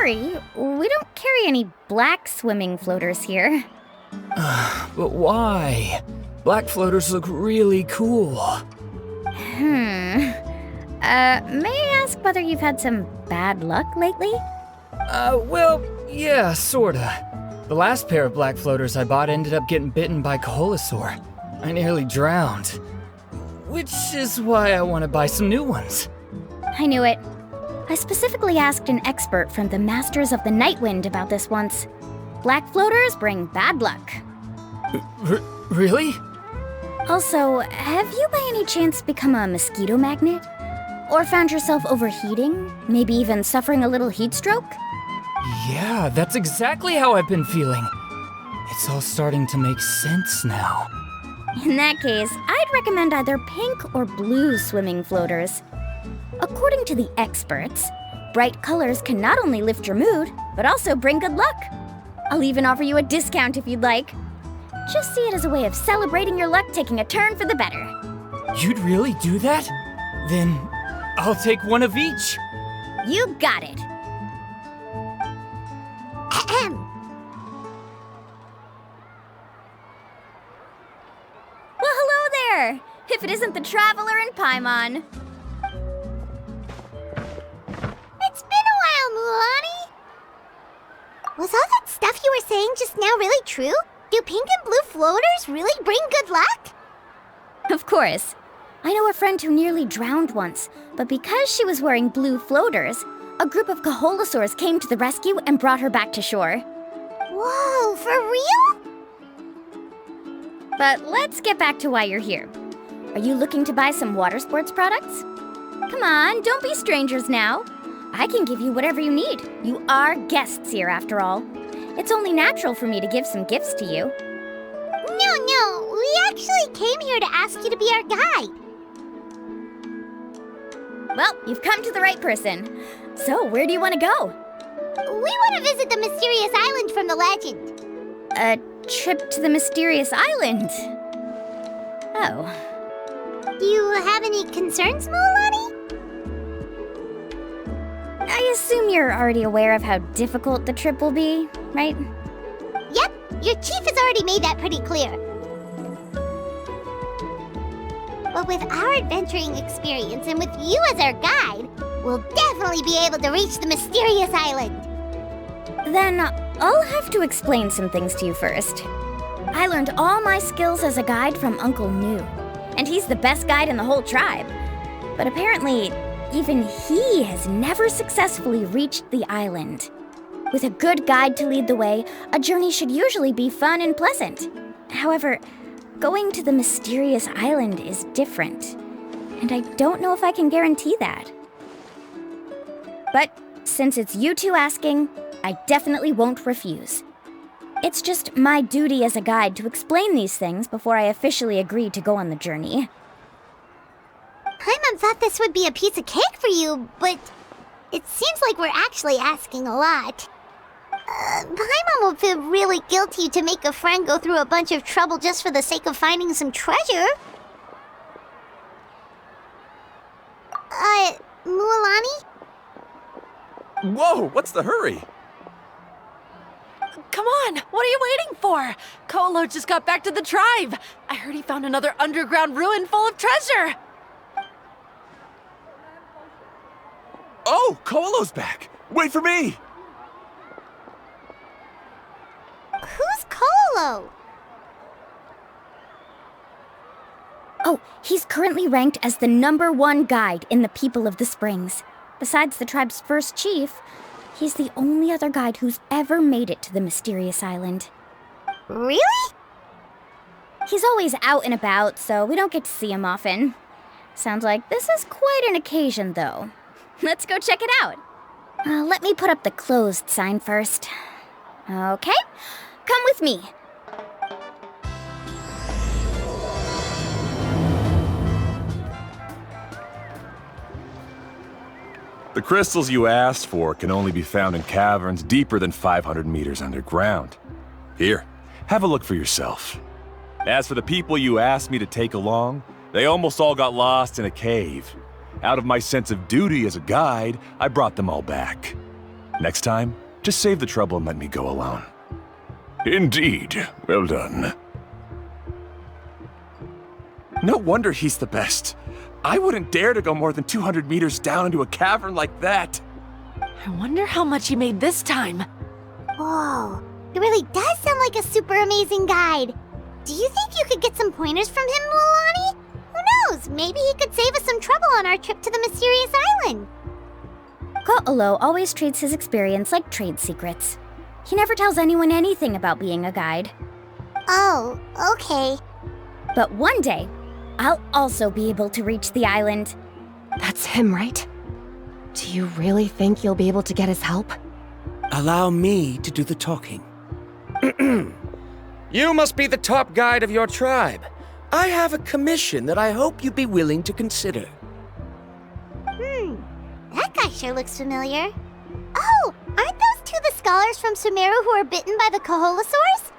sorry, we don't carry any black swimming floaters here. But why? Black floaters look really cool. May I ask whether you've had some bad luck lately? Well, yeah, sorta. The last pair of black floaters I bought ended up getting bitten by Koholosaur. I nearly drowned. Which is why I want to buy some new ones. I knew it. I specifically asked an expert from the Masters of the Nightwind about this once. Black floaters bring bad luck. Really? Also, have you by any chance become a mosquito magnet? Or found yourself overheating? Maybe even suffering a little heat stroke? Yeah, that's exactly how I've been feeling. It's all starting to make sense now. In that case, I'd recommend either pink or blue swimming floaters. According to the experts, bright colors can not only lift your mood, but also bring good luck. I'll even offer you a discount if you'd like. Just see it as a way of celebrating your luck taking a turn for the better. You'd really do that? Then I'll take one of each. You got it. Well, hello there! If it isn't the Traveler in Paimon. It's been a while, Mualani. Was all that stuff you were saying just now really true? Do pink and blue floaters really bring good luck? Of course. I know a friend who nearly drowned once, but because she was wearing blue floaters, a group of Koholosaurs came to the rescue and brought her back to shore. Whoa, for real? But let's get back to why you're here. Are you looking to buy some water sports products? Come on, don't be strangers now. I can give you whatever you need. You are guests here, after all. It's only natural for me to give some gifts to you. No, we actually came here to ask you to be our guide. Well, you've come to the right person. So, where do you want to go? We want to visit the mysterious island from the legend. A trip to the mysterious island? Oh. Do you have any concerns, Mualani? I assume you're already aware of how difficult the trip will be, right? Yep, your chief has already made that pretty clear. But with our adventuring experience and with you as our guide, we'll definitely be able to reach the mysterious island. Then I'll have to explain some things to you first. I learned all my skills as a guide from Uncle Nu, and he's the best guide in the whole tribe. But apparently, even he has never successfully reached the island. With a good guide to lead the way, a journey should usually be fun and pleasant. However, going to the mysterious island is different, and I don't know if I can guarantee that. But since it's you two asking, I definitely won't refuse. It's just my duty as a guide to explain these things before I officially agree to go on the journey. Paimon thought this would be a piece of cake for you, but it seems like we're actually asking a lot. Paimon will feel really guilty to make a friend go through a bunch of trouble just for the sake of finding some treasure. Mualani? Whoa, what's the hurry? Come on, what are you waiting for? Kolo just got back to the tribe. I heard he found another underground ruin full of treasure. Oh, Kolo's back. Wait for me. Who's Kolo? Oh, he's currently ranked as the #1 guide in the People of the Springs. Besides the tribe's first chief, he's the only other guide who's ever made it to the mysterious island. Really? He's always out and about, so we don't get to see him often. Sounds like this is quite an occasion, though. Let's go check it out. Let me put up the closed sign first. Okay, come with me. The crystals you asked for can only be found in caverns deeper than 500 meters underground. Here, have a look for yourself. As for the people you asked me to take along, they almost all got lost in a cave. Out of my sense of duty as a guide, I brought them all back. Next time, just save the trouble and let me go alone. Indeed. Well done. No wonder he's the best. I wouldn't dare to go more than 200 meters down into a cavern like that. I wonder how much he made this time. Whoa, it really does sound like a super amazing guide. Do you think you could get some pointers from him, Mualani? Who knows, maybe he could save us some trouble on our trip to the mysterious island. Ko'olo always treats his experience like trade secrets. He never tells anyone anything about being a guide. Oh, okay. But one day, I'll also be able to reach the island. That's him, right? Do you really think you'll be able to get his help? Allow me to do the talking. You must be the top guide of your tribe. I have a commission that I hope you'd be willing to consider. That guy sure looks familiar. Oh, aren't those two the scholars from Sumeru who were bitten by the Koholosaurs?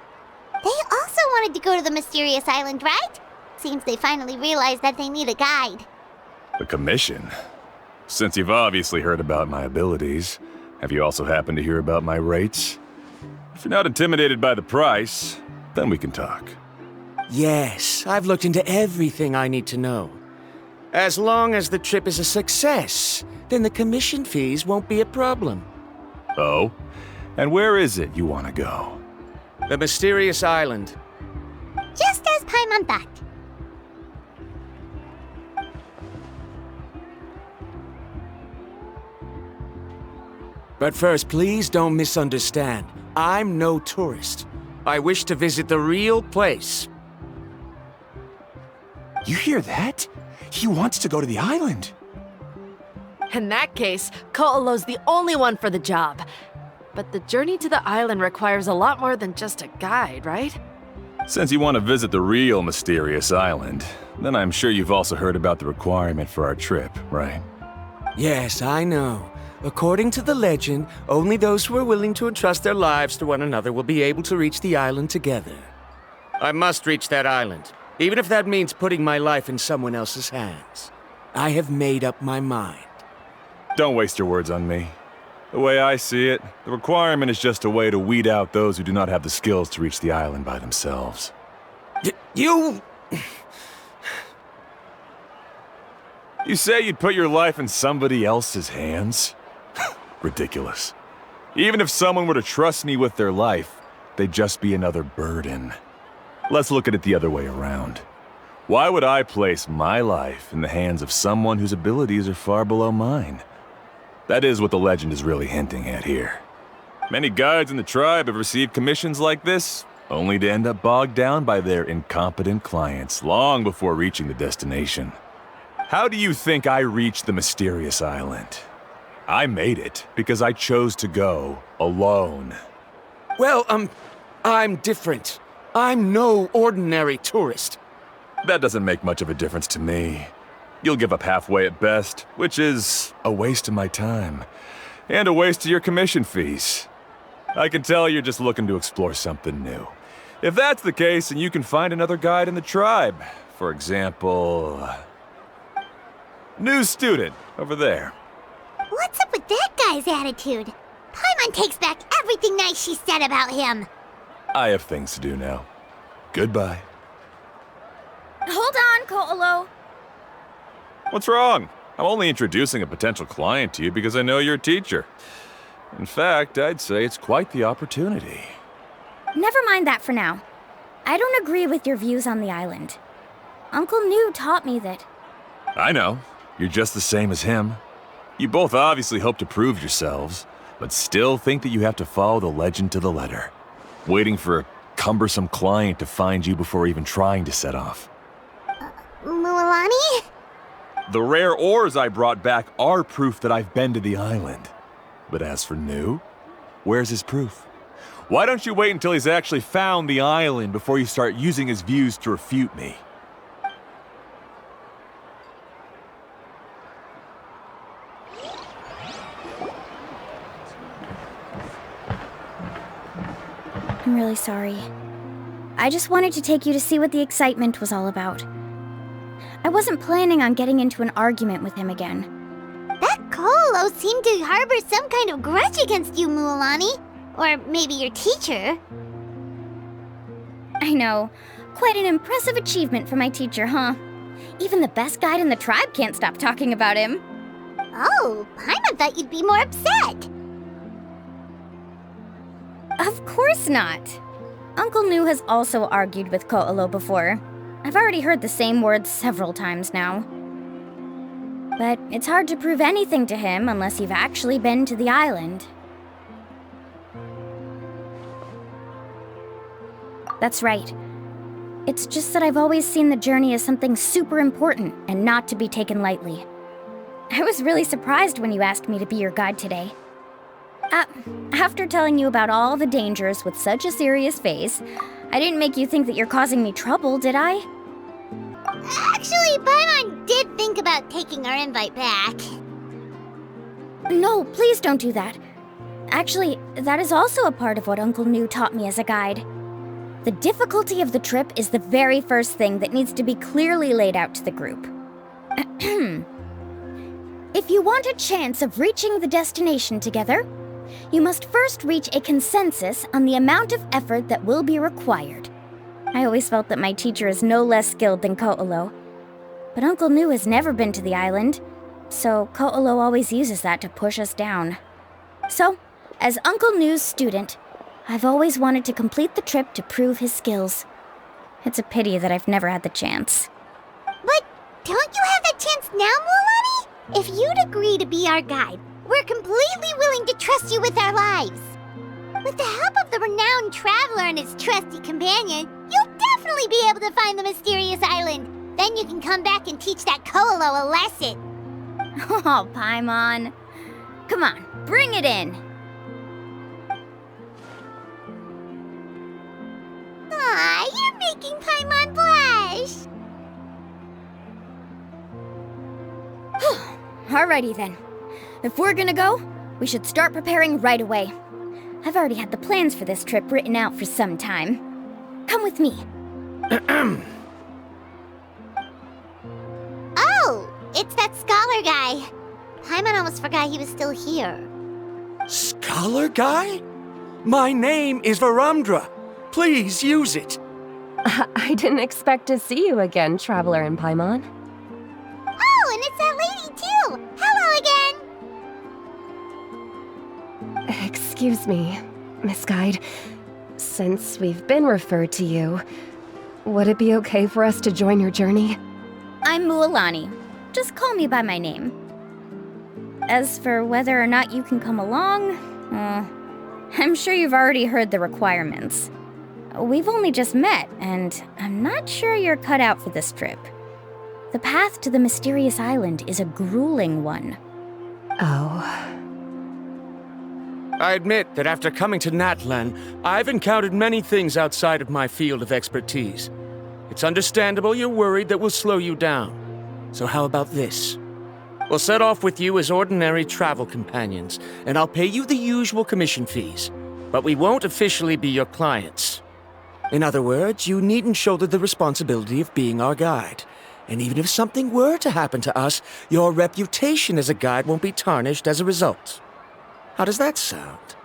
They also wanted to go to the mysterious island, right? Seems they finally realized that they need a guide. The commission? Since you've obviously heard about my abilities, have you also happened to hear about my rates? If you're not intimidated by the price, then we can talk. Yes, I've looked into everything I need to know. As long as the trip is a success, then the commission fees won't be a problem. Oh? And where is it you want to go? The mysterious island. Just as Paimon thought. But first, please don't misunderstand. I'm no tourist. I wish to visit the real place. You hear that? He wants to go to the island. In that case, Ko'olo's the only one for the job. But the journey to the island requires a lot more than just a guide, right? Since you want to visit the real mysterious island, then I'm sure you've also heard about the requirement for our trip, right? Yes, I know. According to the legend, only those who are willing to entrust their lives to one another will be able to reach the island together. I must reach that island, even if that means putting my life in someone else's hands. I have made up my mind. Don't waste your words on me. The way I see it, the requirement is just a way to weed out those who do not have the skills to reach the island by themselves. You... You say you'd put your life in somebody else's hands? Ridiculous. Even if someone were to trust me with their life, they'd just be another burden. Let's look at it the other way around. Why would I place my life in the hands of someone whose abilities are far below mine? That is what the legend is really hinting at here. Many guides in the tribe have received commissions like this, only to end up bogged down by their incompetent clients long before reaching the destination. How do you think I reached the mysterious island? I made it because I chose to go alone. Well, I'm different. I'm no ordinary tourist. That doesn't make much of a difference to me. You'll give up halfway at best, which is a waste of my time. And a waste of your commission fees. I can tell you're just looking to explore something new. If that's the case, then you can find another guide in the tribe. For example... new student, over there. What's up with that guy's attitude? Paimon takes back everything nice she said about him. I have things to do now. Goodbye. Hold on, Ko'olo. What's wrong? I'm only introducing a potential client to you because I know you're a teacher. In fact, I'd say it's quite the opportunity. Never mind that for now. I don't agree with your views on the island. Uncle New taught me that... I know. You're just the same as him. You both obviously hope to prove yourselves, but still think that you have to follow the legend to the letter, waiting for a cumbersome client to find you before even trying to set off. Mualani? The rare ores I brought back are proof that I've been to the island. But as for New, where's his proof? Why don't you wait until he's actually found the island before you start using his views to refute me? I'm really sorry. I just wanted to take you to see what the excitement was all about. I wasn't planning on getting into an argument with him again. That Ko'olo Ko'olo seemed to harbor some kind of grudge against you, Mualani. Or maybe your teacher. I know. Quite an impressive achievement for my teacher, huh? Even the best guide in the tribe can't stop talking about him. Oh, Paimon thought you'd be more upset. Of course not. Uncle Nu has also argued with Ko'olo before. I've already heard the same words several times now. But it's hard to prove anything to him unless you've actually been to the island. That's right. It's just that I've always seen the journey as something super important and not to be taken lightly. I was really surprised when you asked me to be your guide today. After telling you about all the dangers with such a serious face, I didn't make you think that you're causing me trouble, did I? Actually, Paimon did think about taking our invite back. No, please don't do that. Actually, that is also a part of what Uncle Nu taught me as a guide. The difficulty of the trip is the very first thing that needs to be clearly laid out to the group. If you want a chance of reaching the destination together, you must first reach a consensus on the amount of effort that will be required. I always felt that my teacher is no less skilled than Ko'olo. But Uncle Nu has never been to the island, so Ko'olo always uses that to push us down. So, as Uncle Nu's student, I've always wanted to complete the trip to prove his skills. It's a pity that I've never had the chance. But don't you have that chance now, Mualani? If you'd agree to be our guide, we're completely willing to trust you with our lives. With the help of the renowned traveler and his trusty companion, you'll definitely be able to find the mysterious island. Then you can come back and teach that Ko'olo a lesson. Oh, Paimon. Come on, bring it in. Aw, you're making Paimon blush. Alrighty then. If we're gonna go, we should start preparing right away. I've already had the plans for this trip written out for some time. Come with me. Oh, it's that scholar guy. Paimon almost forgot he was still here. Scholar guy? My name is Varamdra. Please use it. I didn't expect to see you again, Traveler and Paimon. Oh, and it's that lady too. Hello again. Excuse me, Miss Guide. Since we've been referred to you, would it be okay for us to join your journey? I'm Mualani. Just call me by my name. As for whether or not you can come along, I'm sure you've already heard the requirements. We've only just met, and I'm not sure you're cut out for this trip. The path to the mysterious island is a grueling one. Oh. I admit that after coming to Natlan, I've encountered many things outside of my field of expertise. It's understandable you're worried that we'll slow you down. So how about this? We'll set off with you as ordinary travel companions, and I'll pay you the usual commission fees. But we won't officially be your clients. In other words, you needn't shoulder the responsibility of being our guide. And even if something were to happen to us, your reputation as a guide won't be tarnished as a result. How does that sound?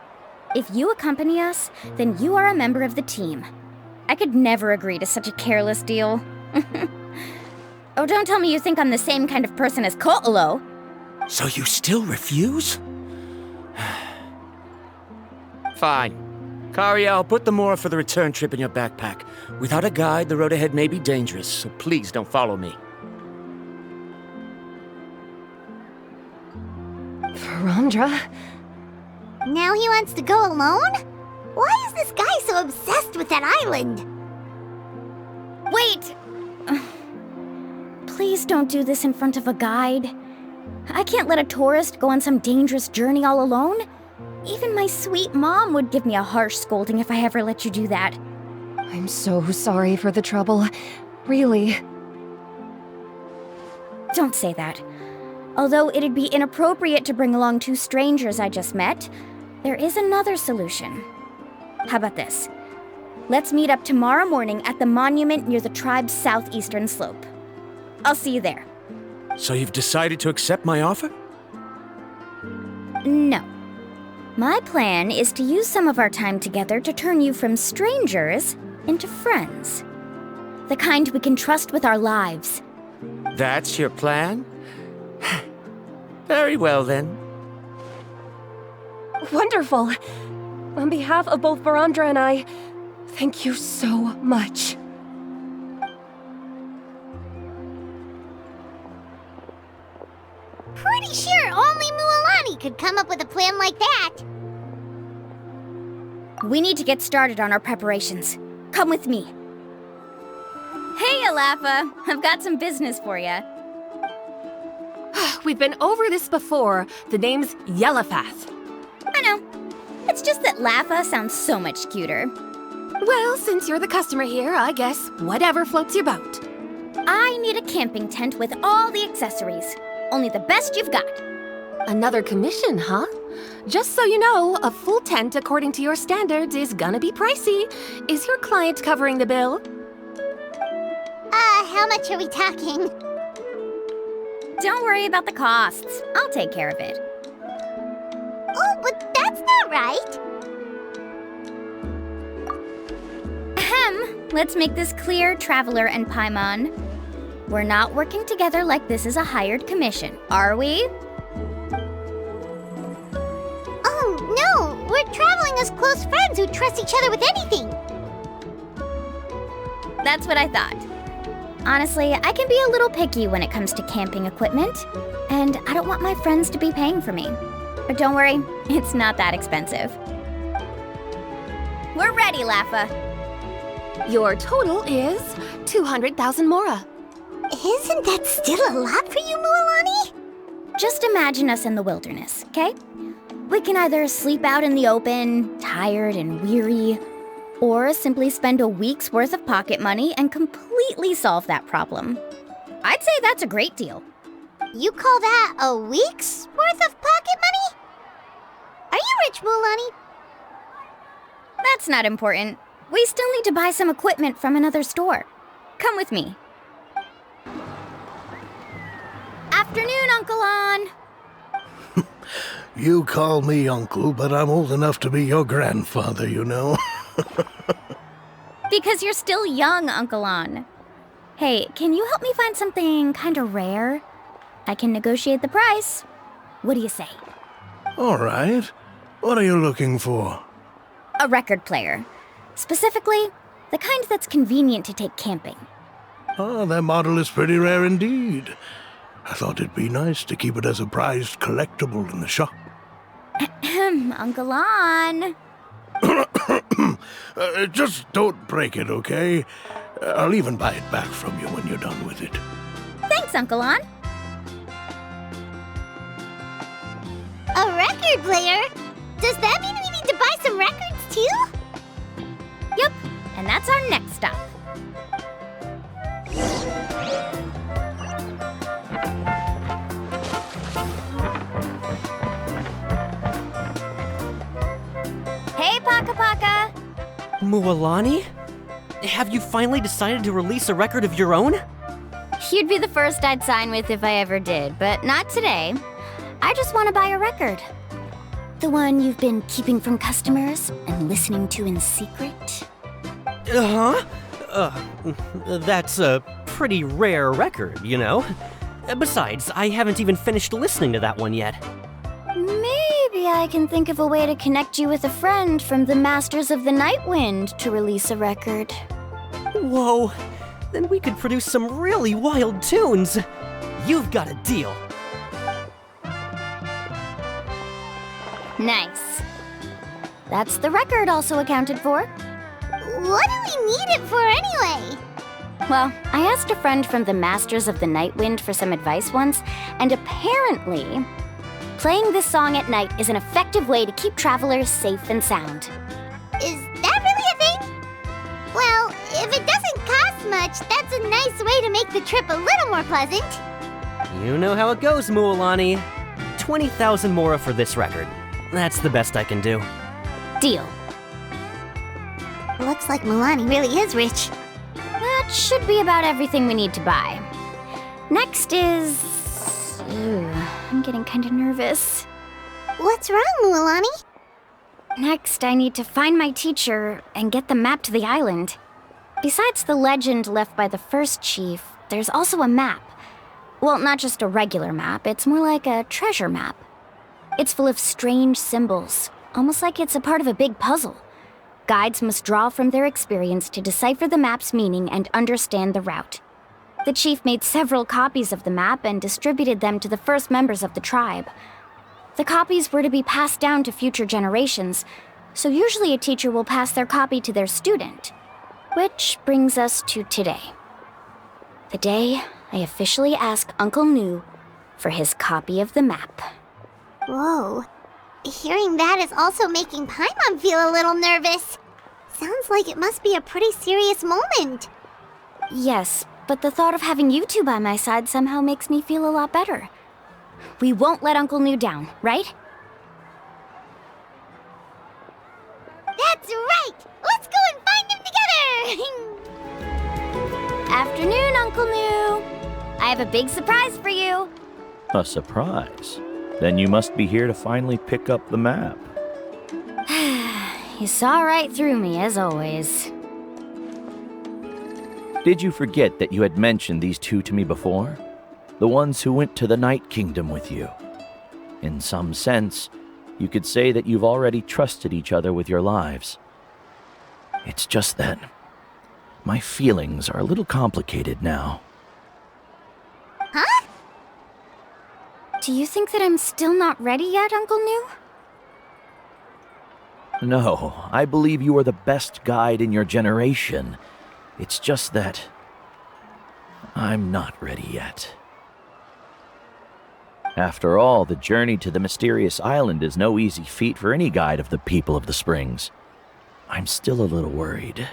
If you accompany us, then you are a member of the team. I could never agree to such a careless deal. Oh, don't tell me you think I'm the same kind of person as Ko'olo. So you still refuse? Fine. Kariel, put the Mora for the return trip in your backpack. Without a guide, the road ahead may be dangerous, so please don't follow me. Varamdra? Now he wants to go alone? Why is this guy so obsessed with that island? Wait! Please don't do this in front of a guide. I can't let a tourist go on some dangerous journey all alone. Even my sweet mom would give me a harsh scolding if I ever let you do that. I'm so sorry for the trouble. Really. Don't say that. Although it'd be inappropriate to bring along two strangers I just met, there is another solution. How about this? Let's meet up tomorrow morning at the monument near the tribe's southeastern slope. I'll see you there. So you've decided to accept my offer? No. My plan is to use some of our time together to turn you from strangers into friends. The kind we can trust with our lives. That's your plan? Very well, then. Wonderful. On behalf of both Verandra and I, thank you so much. Pretty sure only Mualani could come up with a plan like that. We need to get started on our preparations. Come with me. Hey, Alafa. I've got some business for you. We've been over this before. The name's Yellowfath. I know. It's just that Lafa sounds so much cuter. Well, since you're the customer here, I guess whatever floats your boat. I need a camping tent with all the accessories. Only the best you've got. Another commission, huh? Just so you know, a full tent according to your standards is gonna be pricey. Is your client covering the bill? How much are we talking? Don't worry about the costs. I'll take care of it. Oh, but that's not right. Ahem. Let's make this clear, Traveler and Paimon. We're not working together like this is a hired commission, are we? Oh, no! We're traveling as close friends who trust each other with anything. That's what I thought. Honestly, I can be a little picky when it comes to camping equipment, and I don't want my friends to be paying for me. But don't worry, it's not that expensive. We're ready, Lafa. Your total is 200,000 mora. Isn't that still a lot for you, Mualani? Just imagine us in the wilderness, okay? We can either sleep out in the open, tired and weary, or simply spend a week's worth of pocket money and completely solve that problem. I'd say that's a great deal. You call that a week's worth of pocket money? Are you rich, Mualani? That's not important. We still need to buy some equipment from another store. Come with me. Afternoon, Uncle On. You call me uncle, but I'm old enough to be your grandfather, you know. Because you're still young, Uncle On. Hey, can you help me find something kind of rare? I can negotiate the price. What do you say? All right. What are you looking for? A record player. Specifically, the kind that's convenient to take camping. Ah, that model is pretty rare indeed. I thought it'd be nice to keep it as a prized collectible in the shop. Uncle On. Just don't break it, okay? I'll even buy it back from you when you're done with it. Thanks, Uncle On. A record player? Does that mean we need to buy some records too? Yep, and that's our next stop. Hey, Paka Paka! Mualani? Have you finally decided to release a record of your own? You'd be the first I'd sign with if I ever did, but not today. I just want to buy a record. The one you've been keeping from customers and listening to in secret. Uh-huh. That's a pretty rare record, you know? Besides, I haven't even finished listening to that one yet. Maybe I can think of a way to connect you with a friend from the Masters of the Night Wind to release a record. Whoa, then we could produce some really wild tunes. You've got a deal. Nice. That's the record also accounted for. What do we need it for anyway? Well, I asked a friend from the Masters of the Night Wind for some advice once, and apparently, playing this song at night is an effective way to keep travelers safe and sound. Is that really a thing? Well, if it doesn't cost much, that's a nice way to make the trip a little more pleasant. You know how it goes, Mualani. 20,000 mora for this record. That's the best I can do. Deal. Looks like Mualani really is rich. That should be about everything we need to buy. Next is... I'm getting kind of nervous. What's wrong, Mualani? Next, I need to find my teacher and get the map to the island. Besides the legend left by the first chief, there's also a map. Well, not just a regular map, it's more like a treasure map. It's full of strange symbols, almost like it's a part of a big puzzle. Guides must draw from their experience to decipher the map's meaning and understand the route. The chief made several copies of the map and distributed them to the first members of the tribe. The copies were to be passed down to future generations, so usually a teacher will pass their copy to their student. Which brings us to today. The day I officially ask Uncle Nu for his copy of the map. Whoa. Hearing that is also making Paimon feel a little nervous. Sounds like it must be a pretty serious moment. Yes, but the thought of having you two by my side somehow makes me feel a lot better. We won't let Uncle Nu down, right? That's right! Let's go and find him together! Afternoon, Uncle Nu! I have a big surprise for you. A surprise? Then you must be here to finally pick up the map. You saw right through me, as always. Did you forget that you had mentioned these two to me before? The ones who went to the Night Kingdom with you. In some sense, you could say that you've already trusted each other with your lives. It's just that my feelings are a little complicated now. Huh? Do you think that I'm still not ready yet, Uncle Nu? No, I believe you are the best guide in your generation. It's just that I'm not ready yet. After all, the journey to the mysterious island is no easy feat for any guide of the people of the Springs. I'm still a little worried.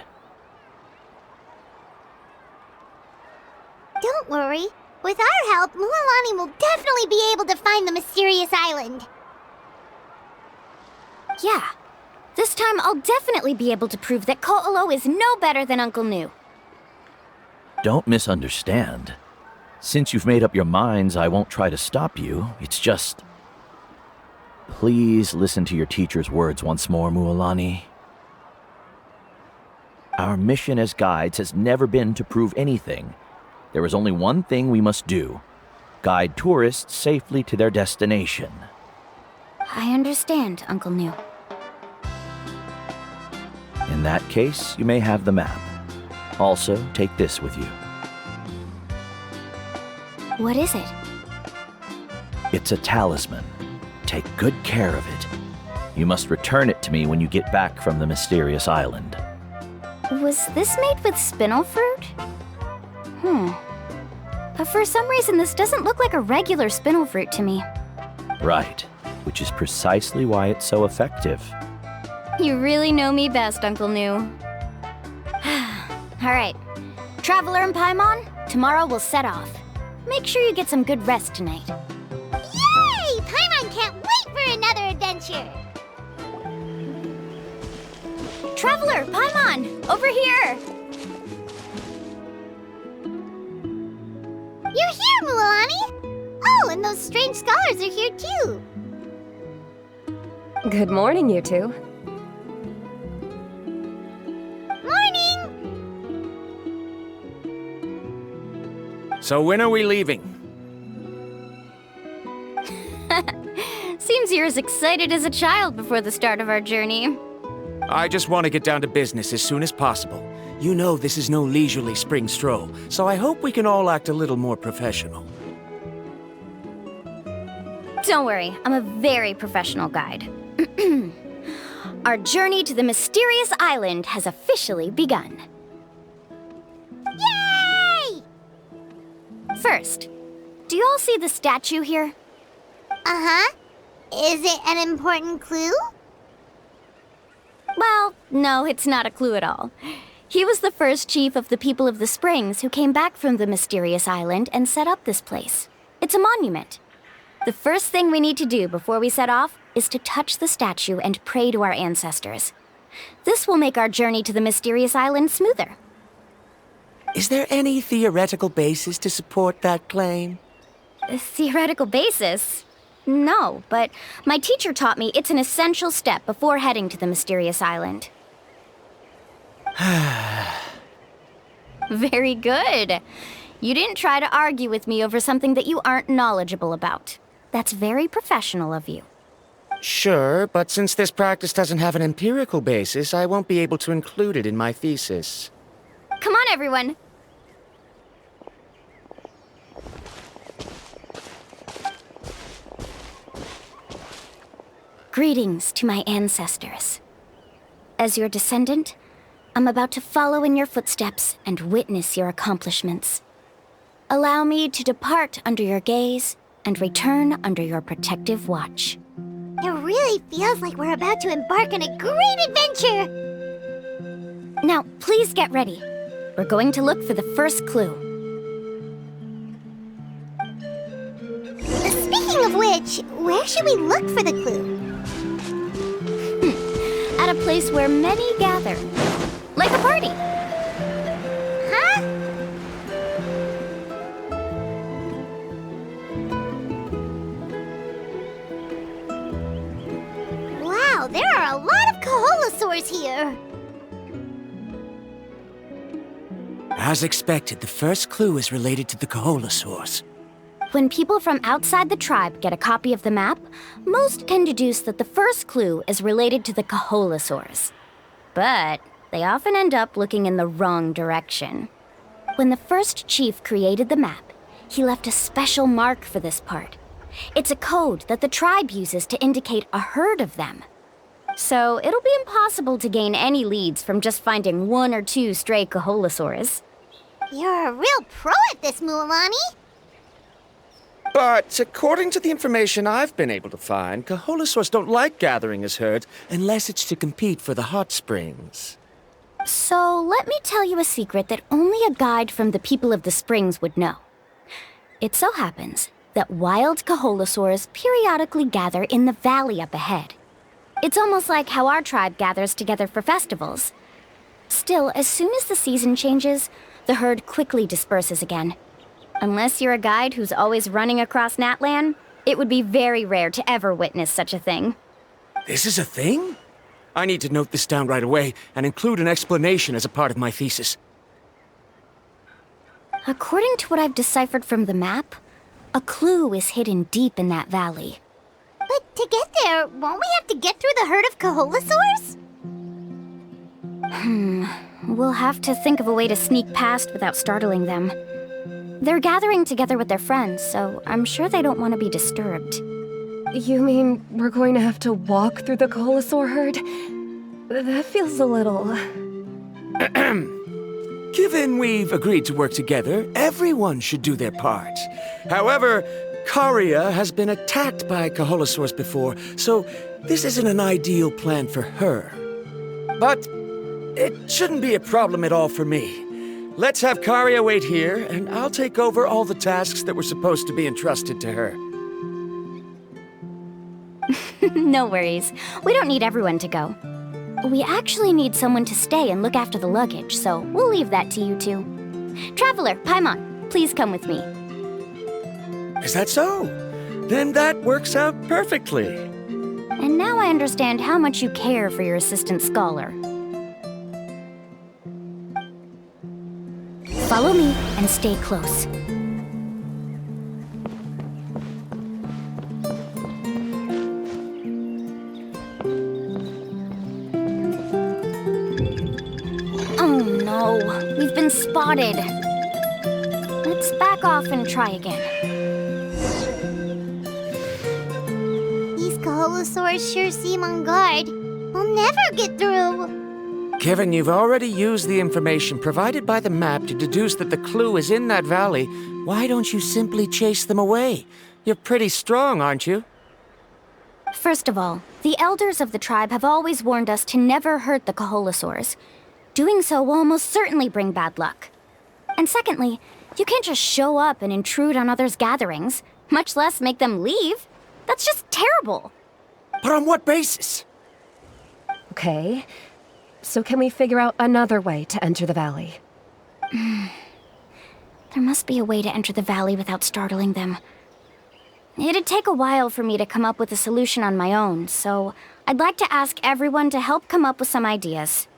Don't worry. With our help, Mualani will definitely be able to find the mysterious island. Yeah. This time I'll definitely be able to prove that Ko'olo is no better than Uncle Nu. Don't misunderstand. Since you've made up your minds, I won't try to stop you. It's just... Please listen to your teacher's words once more, Mualani. Our mission as guides has never been to prove anything. There is only one thing we must do. Guide tourists safely to their destination. I understand, Uncle Nu. In that case, you may have the map. Also, take this with you. What is it? It's a talisman. Take good care of it. You must return it to me when you get back from the mysterious island. Was this made with spinel fruit? But for some reason, this doesn't look like a regular spinel fruit to me. Right, which is precisely why it's so effective. You really know me best, Uncle Nu. All right. Traveler and Paimon, tomorrow we'll set off. Make sure you get some good rest tonight. Yay! Paimon can't wait for another adventure! Traveler, Paimon, over here! You're here, Mualani! Oh, and those strange scholars are here too! Good morning, you two. Morning! So when are we leaving? Seems you're as excited as a child before the start of our journey. I just want to get down to business as soon as possible. You know this is no leisurely spring stroll, so I hope we can all act a little more professional. Don't worry, I'm a very professional guide. Our journey to the mysterious island has officially begun. Yay! First, do you all see the statue here? Uh-huh. Is it an important clue? Well, no, it's not a clue at all. He was the first chief of the people of the Springs who came back from the mysterious island and set up this place. It's a monument. The first thing we need to do before we set off is to touch the statue and pray to our ancestors. This will make our journey to the mysterious island smoother. Is there any theoretical basis to support that claim? A theoretical basis? No, but my teacher taught me it's an essential step before heading to the mysterious island. Very good. You didn't try to argue with me over something that you aren't knowledgeable about. That's very professional of you. Sure, but since this practice doesn't have an empirical basis, I won't be able to include it in my thesis. Come on, everyone. Greetings to my ancestors. As your descendant, I'm about to follow in your footsteps and witness your accomplishments. Allow me to depart under your gaze and return under your protective watch. It really feels like we're about to embark on a great adventure! Now, please get ready. We're going to look for the first clue. Speaking of which, where should we look for the clue? At a place where many gather. Like a party. Huh? Wow, there are a lot of Kaholasaurs here! As expected, the first clue is related to the Kaholasaurs. When people from outside the tribe get a copy of the map, most can deduce that the first clue is related to the Kaholasaurs. But they often end up looking in the wrong direction. When the first chief created the map, he left a special mark for this part. It's a code that the tribe uses to indicate a herd of them. So it'll be impossible to gain any leads from just finding one or two stray Kaholasaurs. You're a real pro at this, Mualani! But according to the information I've been able to find, Kaholasaurs don't like gathering as herds unless it's to compete for the hot springs. So let me tell you a secret that only a guide from the people of the springs would know. It so happens that wild Kaholasaurs periodically gather in the valley up ahead. It's almost like how our tribe gathers together for festivals. Still, as soon as the season changes, the herd quickly disperses again. Unless you're a guide who's always running across Natlan, it would be very rare to ever witness such a thing. This is a thing? I need to note this down right away and include an explanation as a part of my thesis. According to what I've deciphered from the map, a clue is hidden deep in that valley. But to get there, won't we have to get through the herd of Kaholasaurs? We'll have to think of a way to sneak past without startling them. They're gathering together with their friends, so I'm sure they don't want to be disturbed. You mean we're going to have to walk through the Kaholasaur herd? That feels a little... Given we've agreed to work together, everyone should do their part. However, Karia has been attacked by Kaholasaurs before, so this isn't an ideal plan for her. But it shouldn't be a problem at all for me. Let's have Karia wait here, and I'll take over all the tasks that were supposed to be entrusted to her. No worries. We don't need everyone to go. We actually need someone to stay and look after the luggage, so we'll leave that to you two. Traveler, Paimon, please come with me. Is that so? Then that works out perfectly. And now I understand how much you care for your assistant scholar. Follow me and stay close. Oh no, we've been spotted. Let's back off and try again. These Kaholasaurs sure seem on guard. We'll never get through. Given you've already used the information provided by the map to deduce that the clue is in that valley, why don't you simply chase them away? You're pretty strong, aren't you? First of all, the elders of the tribe have always warned us to never hurt the Kaholasaurs. Doing so will almost certainly bring bad luck. And secondly, you can't just show up and intrude on others' gatherings, much less make them leave. That's just terrible. But on what basis? Okay. So can we figure out another way to enter the valley? There must be a way to enter the valley without startling them. It'd take a while for me to come up with a solution on my own, so I'd like to ask everyone to help come up with some ideas.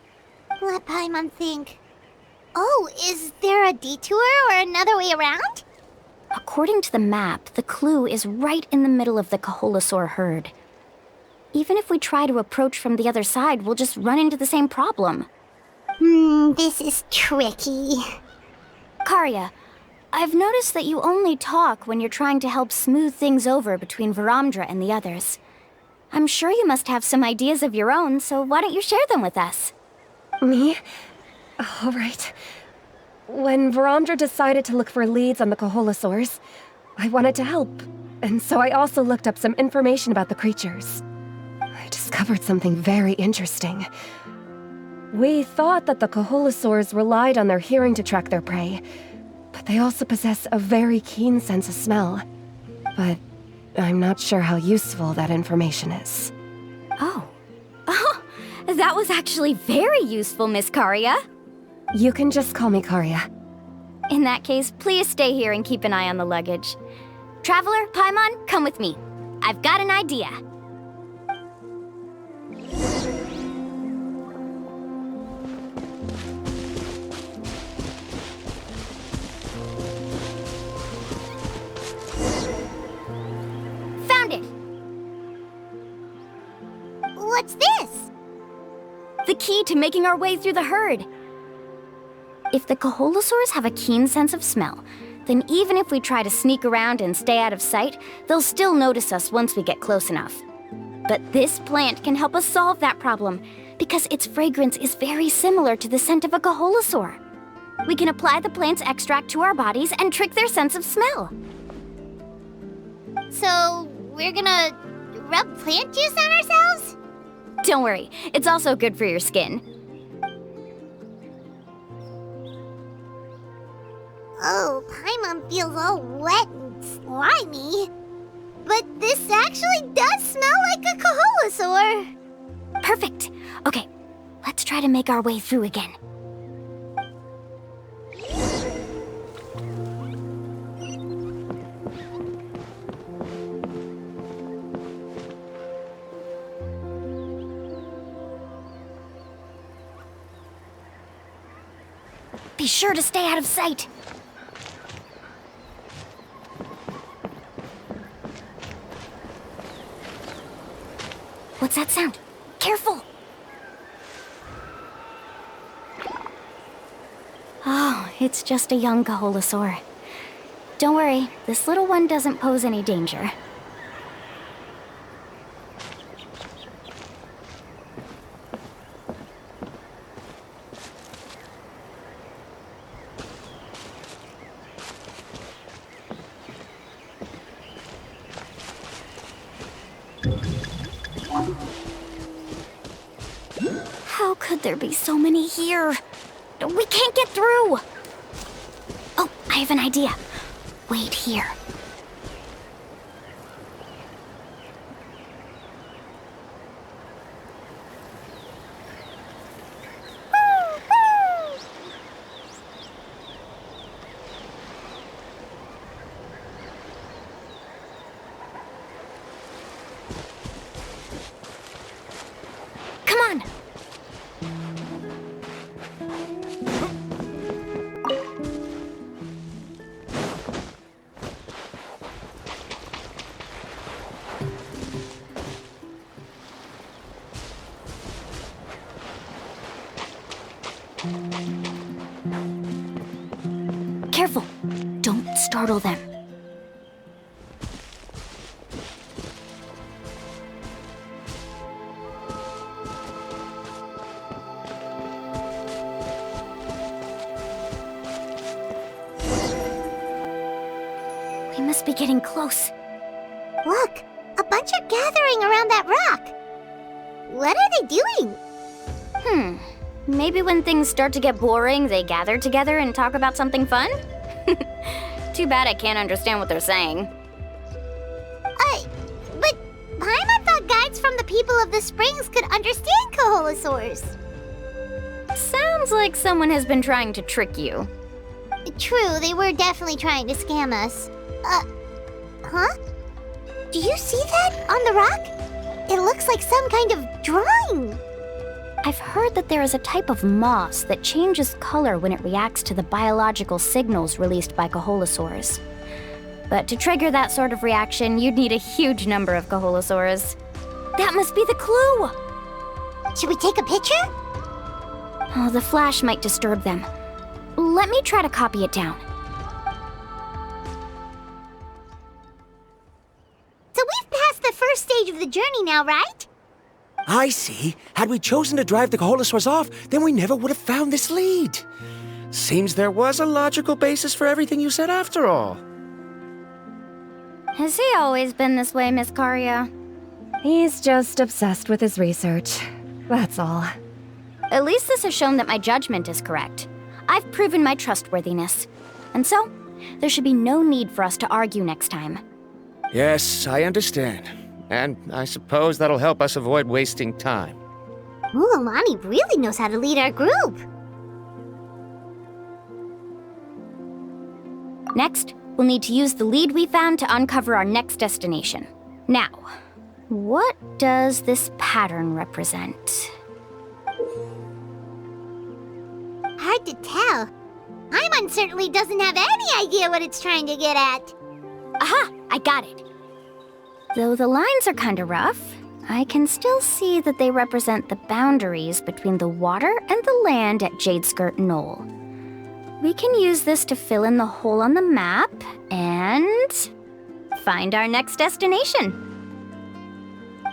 Let Paimon think. Oh, is there a detour or another way around? According to the map, the clue is right in the middle of the Kaholasaur herd. Even if we try to approach from the other side, we'll just run into the same problem. This is tricky. Karya, I've noticed that you only talk when you're trying to help smooth things over between Varamdra and the others. I'm sure you must have some ideas of your own, so why don't you share them with us? Me? All right. When Varamdra decided to look for leads on the Kaholasaurs, I wanted to help, and so I also looked up some information about the creatures. I discovered something very interesting. We thought that the Kaholasaurs relied on their hearing to track their prey, but they also possess a very keen sense of smell. But I'm not sure how useful that information is. Oh, that was actually very useful, Miss Karya. You can just call me Karya. In that case, please stay here and keep an eye on the luggage. Traveler, Paimon, come with me. I've got an idea. Found it! What's this? The key to making our way through the herd. If the Kaholasaurs have a keen sense of smell, then even if we try to sneak around and stay out of sight, they'll still notice us once we get close enough. But this plant can help us solve that problem, because its fragrance is very similar to the scent of a Kaholasaur. We can apply the plant's extract to our bodies and trick their sense of smell. So, we're gonna rub plant juice on ourselves? Don't worry, it's also good for your skin. Oh, Paimon feels all wet and slimy. But this actually does smell like a Kaholasaur. Perfect. Okay, let's try to make our way through again. Be sure to stay out of sight. What's that sound? Careful! Oh, it's just a young Kaholasaur. Don't worry, this little one doesn't pose any danger. How could there be so many here? We can't get through! Oh, I have an idea. Wait here. Come on! Careful! Don't startle them. We must be getting close. Look, a bunch are gathering around that rock. What are they doing? Maybe when things start to get boring, they gather together and talk about something fun? Too bad I can't understand what they're saying. But Paimon thought guides from the people of the springs could understand Kaholasaurs. Sounds like someone has been trying to trick you. True, they were definitely trying to scam us. Huh? Do you see that on the rock? It looks like some kind of drawing. I've heard that there is a type of moss that changes color when it reacts to the biological signals released by Koholosaurs. But to trigger that sort of reaction, you'd need a huge number of Koholosaurs. That must be the clue! Should we take a picture? Oh, the flash might disturb them. Let me try to copy it down. So we've passed the first stage of the journey now, right? I see. Had we chosen to drive the Koholosaurs off, then we never would have found this lead. Seems there was a logical basis for everything you said after all. Has he always been this way, Miss Karia? He's just obsessed with his research. That's all. At least this has shown that my judgment is correct. I've proven my trustworthiness. And so, there should be no need for us to argue next time. Yes, I understand. And I suppose that'll help us avoid wasting time. Mualani really knows how to lead our group. Next, we'll need to use the lead we found to uncover our next destination. Now, what does this pattern represent? Hard to tell. Paimon certainly doesn't have any idea what it's trying to get at. Aha! I got it. Though the lines are kinda rough, I can still see that they represent the boundaries between the water and the land at Jadeskirt Knoll. We can use this to fill in the hole on the map and find our next destination.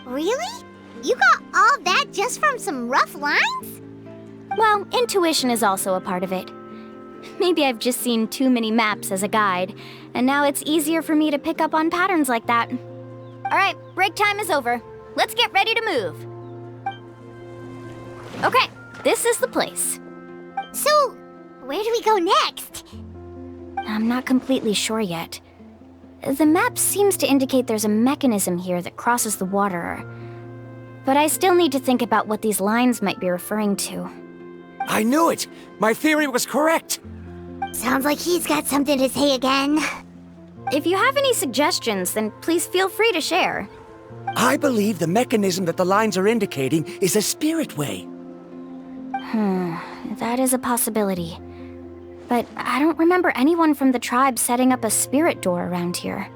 Really? You got all that just from some rough lines? Well, intuition is also a part of it. Maybe I've just seen too many maps as a guide, and now it's easier for me to pick up on patterns like that. All right, break time is over. Let's get ready to move. Okay, this is the place. So, where do we go next? I'm not completely sure yet. The map seems to indicate there's a mechanism here that crosses the water. But I still need to think about what these lines might be referring to. I knew it! My theory was correct! Sounds like he's got something to say again. If you have any suggestions, then please feel free to share. I believe the mechanism that the lines are indicating is a spirit way. That is a possibility. But I don't remember anyone from the tribe setting up a spirit door around here.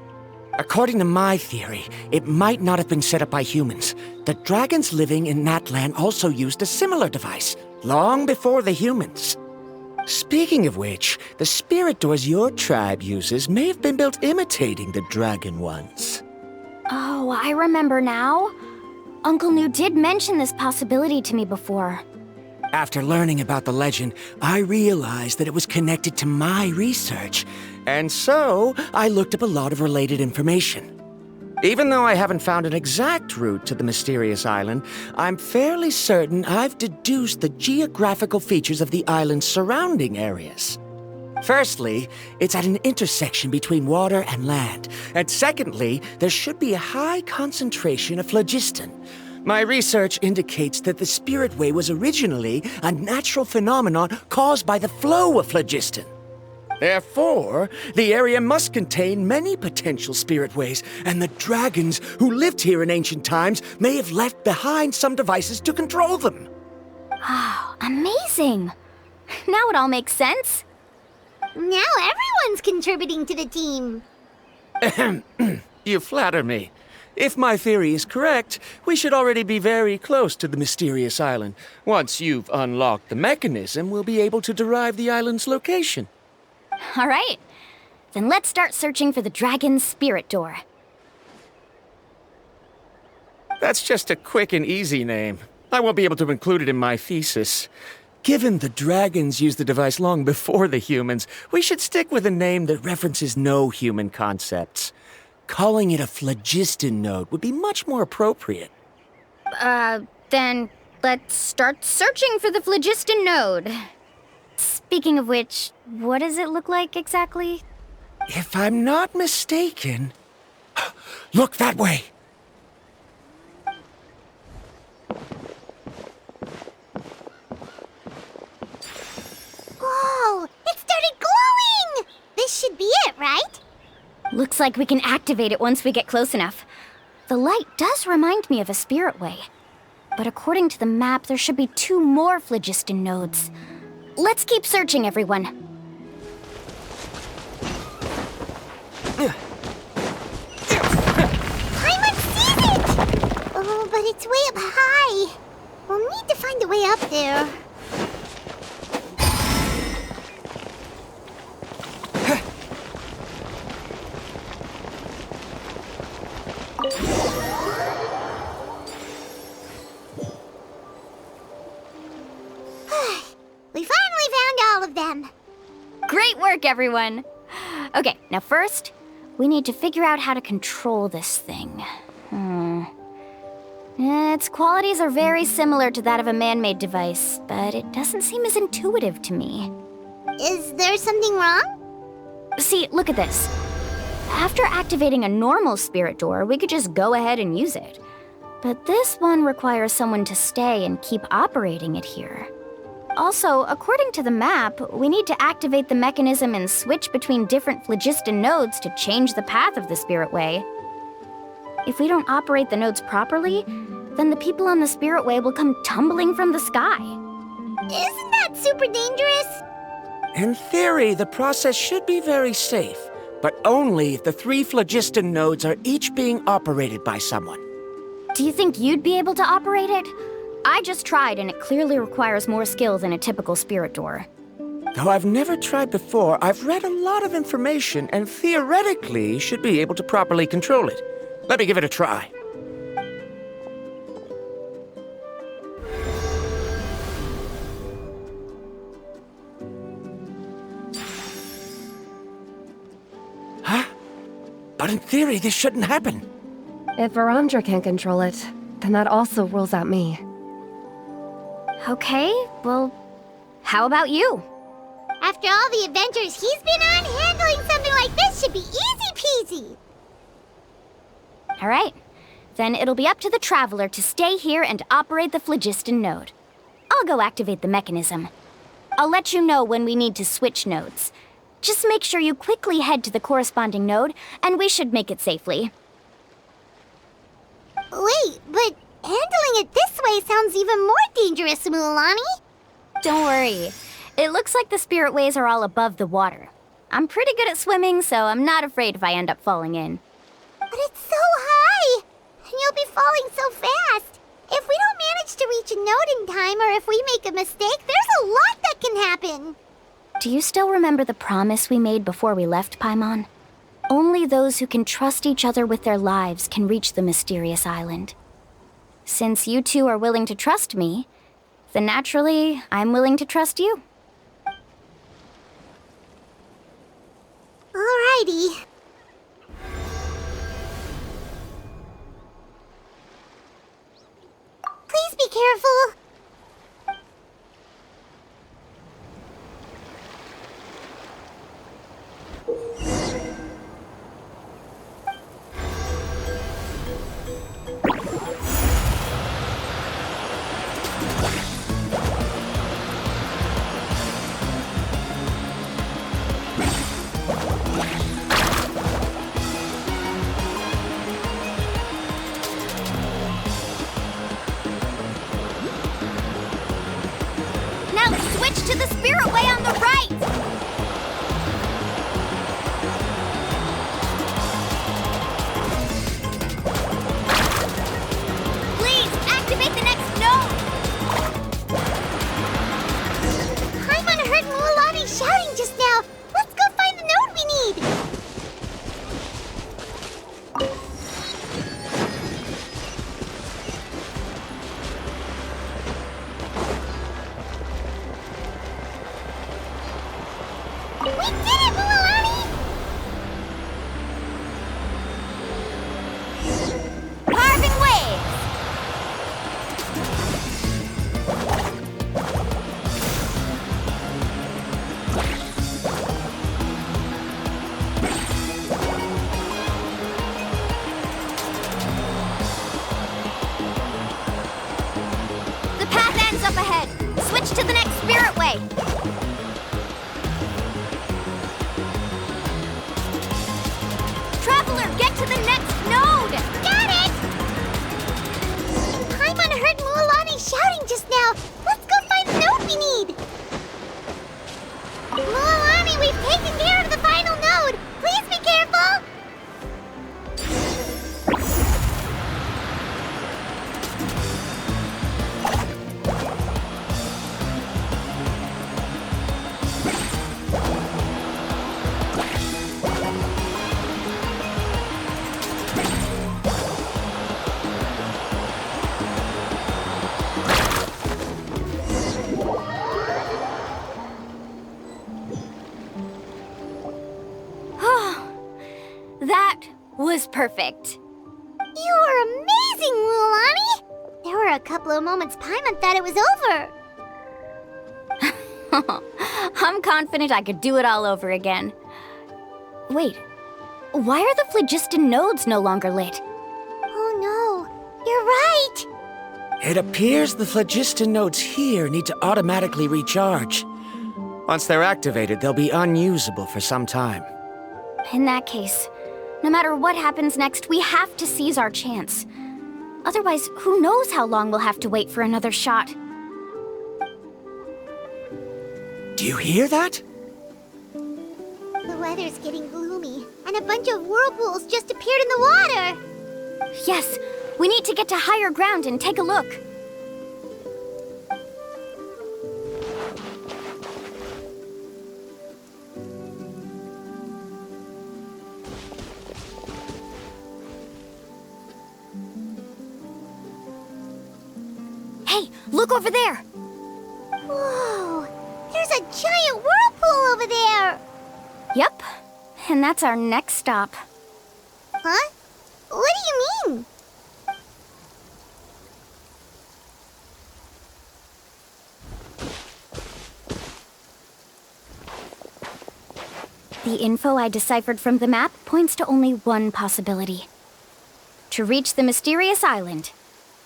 According to my theory, it might not have been set up by humans. The dragons living in Natlan also used a similar device, long before the humans. Speaking of which, the spirit doors your tribe uses may have been built imitating the dragon ones. Oh, I remember now. Uncle New did mention this possibility to me before. After learning about the legend, I realized that it was connected to my research, and so I looked up a lot of related information. Even though I haven't found an exact route to the mysterious island, I'm fairly certain I've deduced the geographical features of the island's surrounding areas. Firstly, it's at an intersection between water and land, and secondly, there should be a high concentration of phlogiston. My research indicates that the Spirit Way was originally a natural phenomenon caused by the flow of phlogiston. Therefore, the area must contain many potential spirit ways, and the dragons who lived here in ancient times may have left behind some devices to control them. Oh, amazing! Now it all makes sense. Now everyone's contributing to the team. You flatter me. If my theory is correct, we should already be very close to the mysterious island. Once you've unlocked the mechanism, we'll be able to derive the island's location. All right. Then let's start searching for the dragon's spirit door. That's just a quick and easy name. I won't be able to include it in my thesis. Given the dragons used the device long before the humans, we should stick with a name that references no human concepts. Calling it a phlogiston node would be much more appropriate. Then let's start searching for the phlogiston node. Speaking of which, what does it look like exactly? If I'm not mistaken... Look that way! Whoa! It started glowing! This should be it, right? Looks like we can activate it once we get close enough. The light does remind me of a spirit way. But according to the map, there should be 2 more phlogiston nodes. Let's keep searching, everyone. Paimon sees it! Oh, but it's way up high. We'll need to find a way up there. We finally found all of them. Great work, everyone! Okay, now first, we need to figure out how to control this thing. Its qualities are very similar to that of a man-made device, but it doesn't seem as intuitive to me. Is there something wrong? See, look at this. After activating a normal spirit door, we could just go ahead and use it. But this one requires someone to stay and keep operating it here. Also, according to the map, we need to activate the mechanism and switch between different phlogiston nodes to change the path of the spirit way. If we don't operate the nodes properly, then the people on the spirit way will come tumbling from the sky. Isn't that super dangerous? In theory, the process should be very safe, but only if the 3 phlogiston nodes are each being operated by someone. Do you think you'd be able to operate it? I just tried, and it clearly requires more skill than a typical spirit door. Though I've never tried before, I've read a lot of information and theoretically should be able to properly control it. Let me give it a try. Huh? But in theory, this shouldn't happen. If Varamdra can't control it, then that also rules out me. Okay, well, how about you? After all the adventures he's been on, handling something like this should be easy peasy. All right, then it'll be up to the Traveler to stay here and operate the phlogiston node. I'll go activate the mechanism. I'll let you know when we need to switch nodes. Just make sure you quickly head to the corresponding node, and we should make it safely. Wait, but handling it this way sounds even more dangerous, Mualani. Don't worry. It looks like the spirit ways are all above the water. I'm pretty good at swimming, so I'm not afraid if I end up falling in. But it's so high! And you'll be falling so fast! If we don't manage to reach a node in time, or if we make a mistake, there's a lot that can happen! Do you still remember the promise we made before we left, Paimon? Only those who can trust each other with their lives can reach the mysterious island. Since you two are willing to trust me, then naturally, I'm willing to trust you. Alrighty. Please be careful. Now switch to the spirit way on the right! Please, activate the next node! Paimon heard Mualani shouting just now. Let's go find the node we need. We did it, Mualani! Carving waves! The path ends up ahead. Switch to the next spirit way. Traveler, get to the next node! Got it! was perfect. You were amazing, Mualani! There were a couple of moments Paimon thought it was over. I'm confident I could do it all over again. Wait, why are the phlogiston nodes no longer lit? Oh no, you're right! It appears the phlogiston nodes here need to automatically recharge. Once they're activated, they'll be unusable for some time. In that case, no matter what happens next, we have to seize our chance. Otherwise, who knows how long we'll have to wait for another shot. Do you hear that? The weather's getting gloomy, and a bunch of whirlpools just appeared in the water! Yes, we need to get to higher ground and take a look. Hey, look over there! Whoa! There's a giant whirlpool over there! Yep, and that's our next stop. Huh? What do you mean? The info I deciphered from the map points to only one possibility. To reach the mysterious island,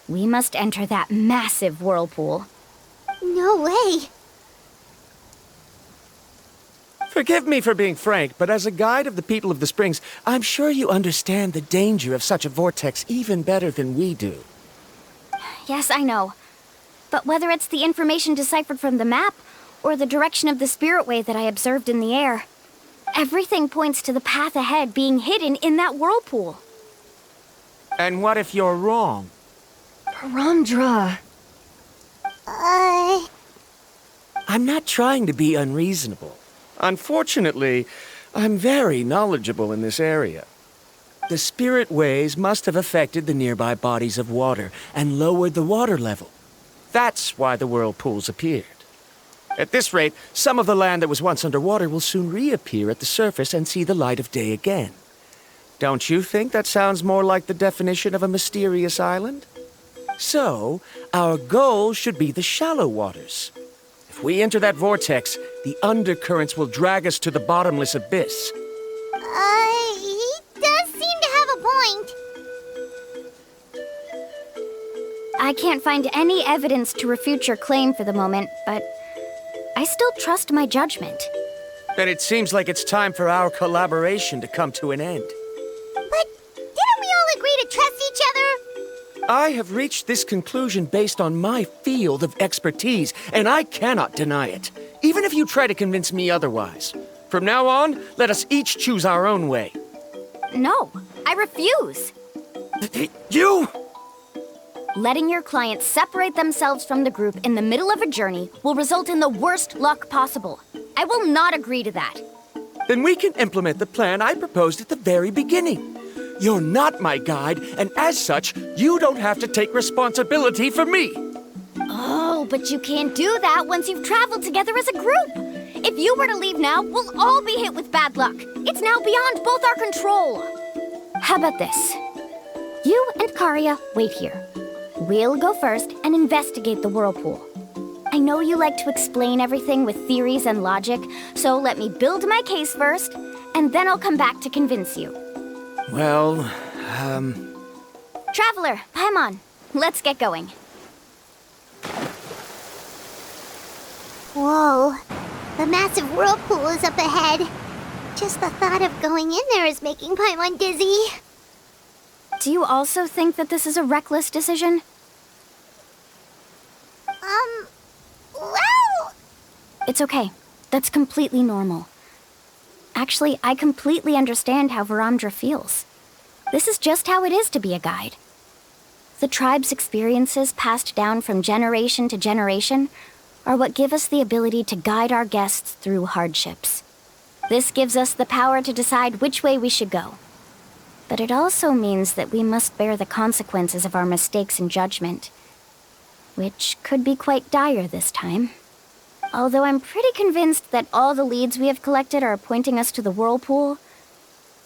we must enter that massive whirlpool. No way! Forgive me for being frank, but as a guide of the people of the Springs, I'm sure you understand the danger of such a vortex even better than we do. Yes, I know. But whether it's the information deciphered from the map, or the direction of the spirit way that I observed in the air, everything points to the path ahead being hidden in that whirlpool. And what if you're wrong? Varamdra. I'm not trying to be unreasonable. Unfortunately, I'm very knowledgeable in this area. The spirit ways must have affected the nearby bodies of water and lowered the water level. That's why the whirlpools appeared. At this rate, some of the land that was once underwater will soon reappear at the surface and see the light of day again. Don't you think that sounds more like the definition of a mysterious island? So, our goal should be the shallow waters. If we enter that vortex, the undercurrents will drag us to the bottomless abyss. He does seem to have a point. I can't find any evidence to refute your claim for the moment, but I still trust my judgment. Then it seems like it's time for our collaboration to come to an end. But didn't we all agree to trust each other? I have reached this conclusion based on my field of expertise, and I cannot deny it, even if you try to convince me otherwise. From now on, let us each choose our own way. No, I refuse. You! Letting your clients separate themselves from the group in the middle of a journey will result in the worst luck possible. I will not agree to that. Then we can implement the plan I proposed at the very beginning. You're not my guide, and as such, you don't have to take responsibility for me. Oh, but you can't do that once you've traveled together as a group. If you were to leave now, we'll all be hit with bad luck. It's now beyond both our control. How about this? You and Karia wait here. We'll go first and investigate the whirlpool. I know you like to explain everything with theories and logic, so let me build my case first, and then I'll come back to convince you. Well, Traveler, Paimon, let's get going. Whoa. The massive whirlpool is up ahead. Just the thought of going in there is making Paimon dizzy. Do you also think that this is a reckless decision? Well... It's okay. That's completely normal. Actually, I completely understand how Varamdra feels. This is just how it is to be a guide. The tribe's experiences passed down from generation to generation are what give us the ability to guide our guests through hardships. This gives us the power to decide which way we should go. But it also means that we must bear the consequences of our mistakes and judgment, which could be quite dire this time. Although I'm pretty convinced that all the leads we have collected are pointing us to the whirlpool,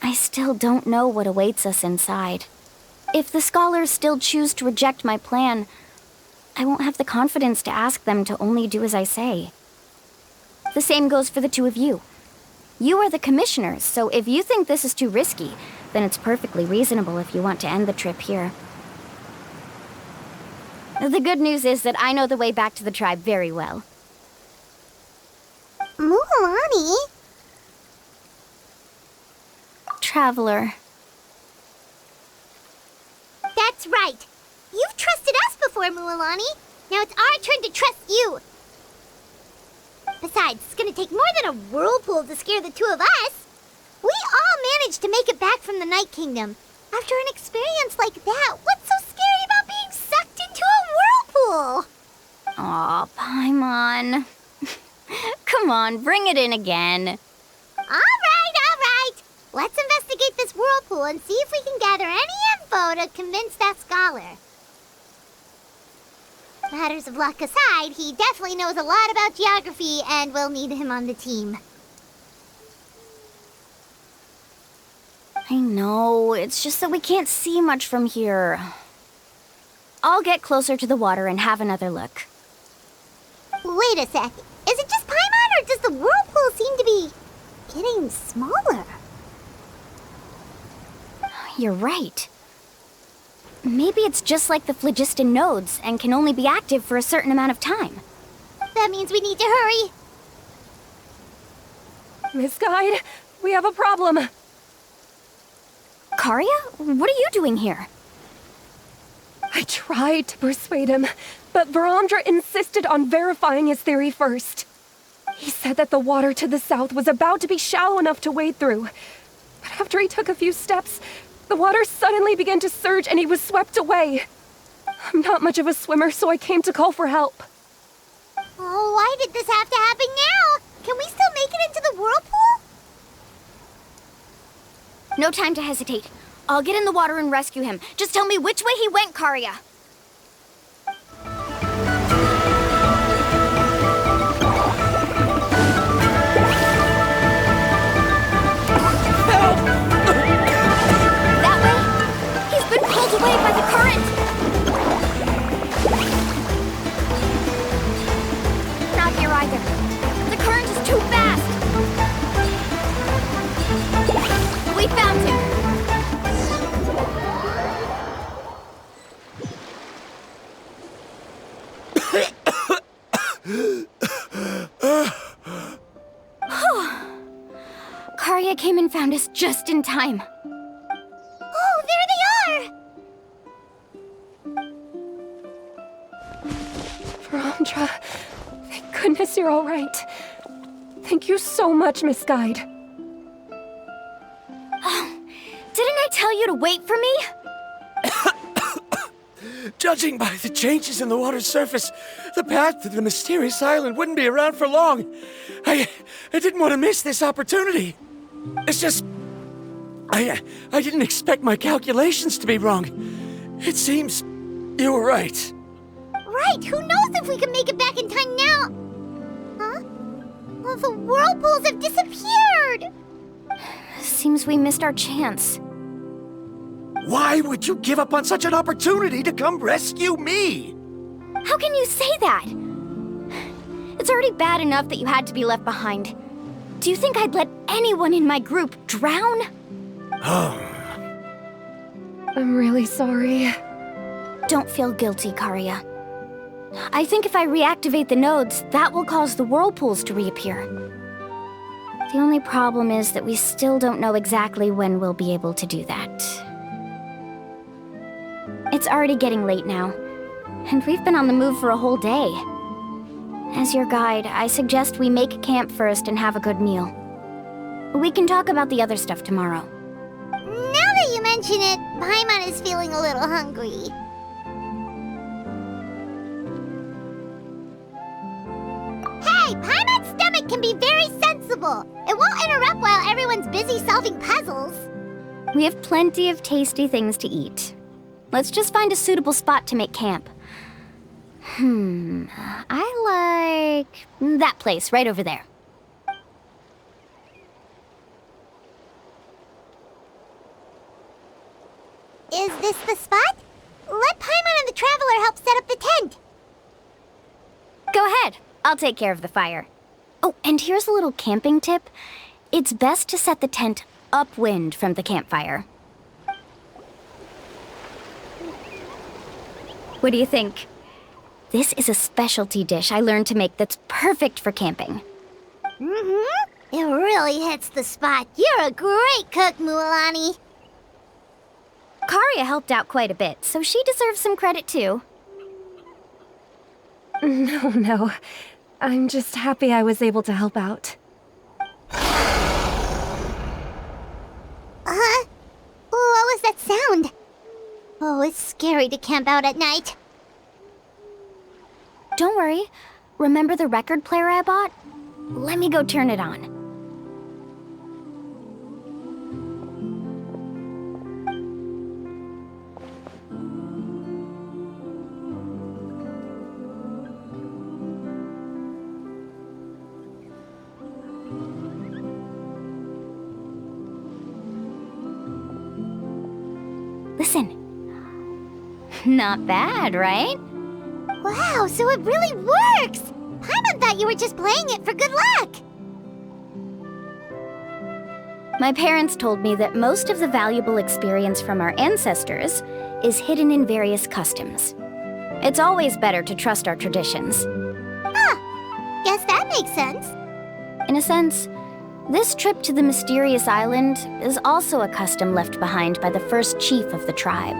I still don't know what awaits us inside. If the scholars still choose to reject my plan, I won't have the confidence to ask them to only do as I say. The same goes for the two of you. You are the commissioners, so if you think this is too risky, then it's perfectly reasonable if you want to end the trip here. The good news is that I know the way back to the tribe very well. Mualani? Traveler. That's right. You've trusted us before, Mualani. Now it's our turn to trust you. Besides, it's gonna take more than a whirlpool to scare the two of us. We all managed to make it back from the Night Kingdom. After an experience like that, what's so scary about being sucked into a whirlpool? Aw, Paimon. Come on, bring it in again. All right. Let's investigate this whirlpool and see if we can gather any info to convince that scholar. Matters of luck aside, he definitely knows a lot about geography, and we'll need him on the team. I know, it's just that we can't see much from here. I'll get closer to the water and have another look. Wait a sec. Is it just Paimon, or does the whirlpool seem to be getting smaller? You're right. Maybe it's just like the phlogiston nodes and can only be active for a certain amount of time. That means we need to hurry. Miss Guide, we have a problem. Karia? What are you doing here? I tried to persuade him, but Varamdra insisted on verifying his theory first. He said that the water to the south was about to be shallow enough to wade through. But after he took a few steps, the water suddenly began to surge and he was swept away. I'm not much of a swimmer, so I came to call for help. Oh, why did this have to happen now? Can we still make it into the whirlpool? No time to hesitate. I'll get in the water and rescue him. Just tell me which way he went, Karia. Pulled away by the current! Not here either. The current is too fast! We found him! Karia came and found us just in time. Oh, there they are! Varamdra, thank goodness you're all right. Thank you so much, Miss Guide. Didn't I tell you to wait for me? Judging by the changes in the water's surface, the path to the mysterious island wouldn't be around for long. I didn't want to miss this opportunity. It's just... I didn't expect my calculations to be wrong. It seems you were right. Right, who knows if we can make it back in time now? Huh? Well, the whirlpools have disappeared! Seems we missed our chance. Why would you give up on such an opportunity to come rescue me? How can you say that? It's already bad enough that you had to be left behind. Do you think I'd let anyone in my group drown? I'm really sorry. Don't feel guilty, Karia. I think if I reactivate the nodes, that will cause the whirlpools to reappear. The only problem is that we still don't know exactly when we'll be able to do that. It's already getting late now, and we've been on the move for a whole day. As your guide, I suggest we make camp first and have a good meal. We can talk about the other stuff tomorrow. Now that you mention it, Paimon is feeling a little hungry. Hey, Paimon's stomach can be very sensible. It won't interrupt while everyone's busy solving puzzles. We have plenty of tasty things to eat. Let's just find a suitable spot to make camp. I like that place right over there. I'll take care of the fire. Oh, and here's a little camping tip. It's best to set the tent upwind from the campfire. What do you think? This is a specialty dish I learned to make that's perfect for camping. Mm-hmm. It really hits the spot. You're a great cook, Mualani. Karia helped out quite a bit, so she deserves some credit too. No. I'm just happy I was able to help out. What was that sound? Oh, it's scary to camp out at night. Don't worry. Remember the record player I bought? Let me go turn it on. Listen. Not bad, right? Wow, so it really works! Paimon thought you were just playing it for good luck! My parents told me that most of the valuable experience from our ancestors is hidden in various customs. It's always better to trust our traditions. Guess that makes sense. In a sense, this trip to the mysterious island is also a custom left behind by the first chief of the tribe.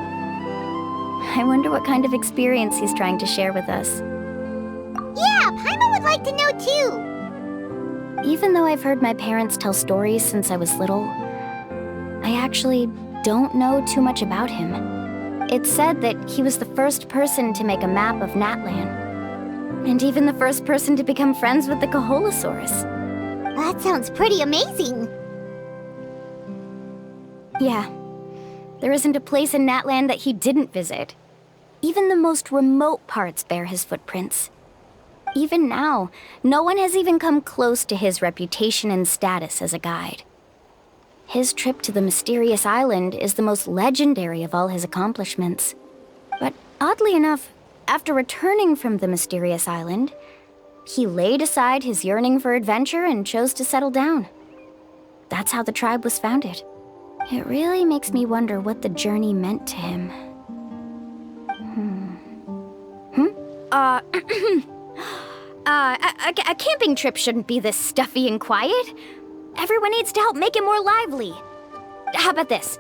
I wonder what kind of experience he's trying to share with us. Yeah, Paimon would like to know too. Even though I've heard my parents tell stories since I was little, I actually don't know too much about him. It's said that he was the first person to make a map of Natlan, and even the first person to become friends with the Koholosaurus. That sounds pretty amazing. Yeah. There isn't a place in Natlan that he didn't visit. Even the most remote parts bear his footprints. Even now, no one has even come close to his reputation and status as a guide. His trip to the mysterious island is the most legendary of all his accomplishments. But oddly enough, after returning from the mysterious island, he laid aside his yearning for adventure and chose to settle down. That's how the tribe was founded. It really makes me wonder what the journey meant to him. A camping trip shouldn't be this stuffy and quiet. Everyone needs to help make it more lively. How about this?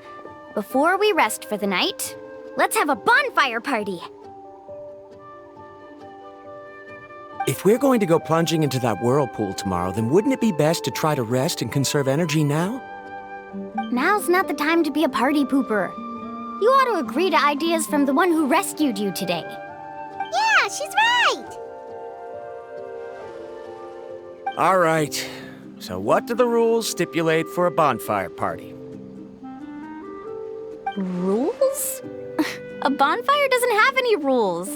Before we rest for the night, let's have a bonfire party. If we're going to go plunging into that whirlpool tomorrow, then wouldn't it be best to try to rest and conserve energy now? Now's not the time to be a party pooper. You ought to agree to ideas from the one who rescued you today. Yeah, she's right! All right. So what do the rules stipulate for a bonfire party? Rules? A bonfire doesn't have any rules.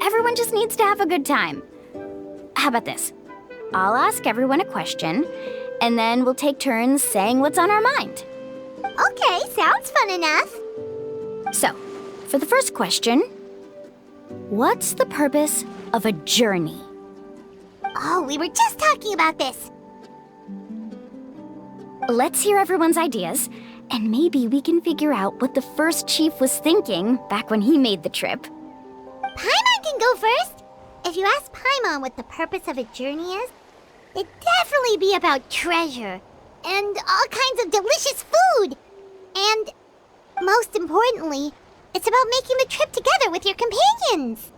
Everyone just needs to have a good time. How about this? I'll ask everyone a question, and then we'll take turns saying what's on our mind. Okay, sounds fun enough. So, for the first question, what's the purpose of a journey? Oh, we were just talking about this. Let's hear everyone's ideas, and maybe we can figure out what the first chief was thinking back when he made the trip. Paimon can go first. If you ask Paimon what the purpose of a journey is, it'd definitely be about treasure and all kinds of delicious food. And most importantly, it's about making the trip together with your companions.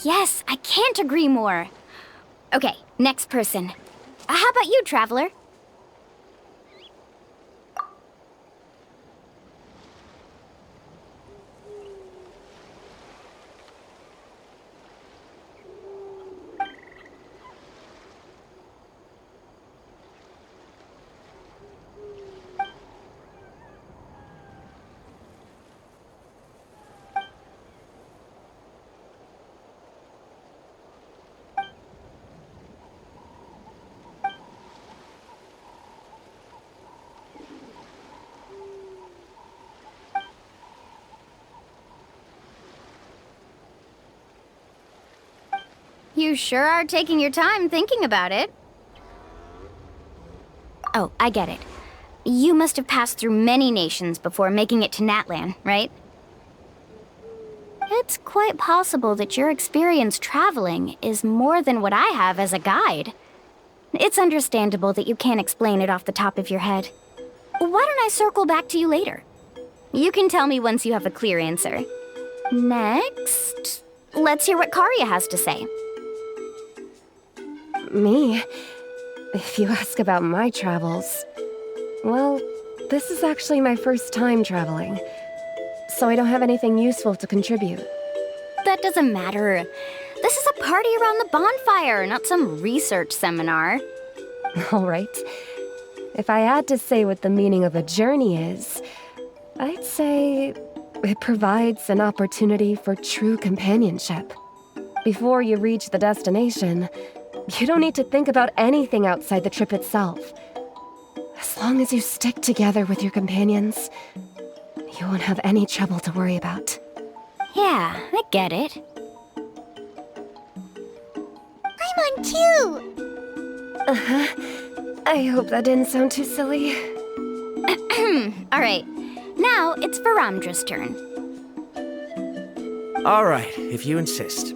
Yes, I can't agree more. Okay, next person. How about you, Traveler? You sure are taking your time thinking about it. Oh, I get it. You must have passed through many nations before making it to Natlan, right? It's quite possible that your experience traveling is more than what I have as a guide. It's understandable that you can't explain it off the top of your head. Why don't I circle back to you later? You can tell me once you have a clear answer. Next, let's hear what Karya has to say. Me? If you ask about my travels... Well, this is actually my first time traveling, so I don't have anything useful to contribute. That doesn't matter. This is a party around the bonfire, not some research seminar. All right. If I had to say what the meaning of a journey is, I'd say it provides an opportunity for true companionship. Before you reach the destination, you don't need to think about anything outside the trip itself. As long as you stick together with your companions, you won't have any trouble to worry about. Yeah, I get it. I'm on too! Uh-huh. I hope that didn't sound too silly. Alright, now it's Varamdra's turn. All right, if you insist.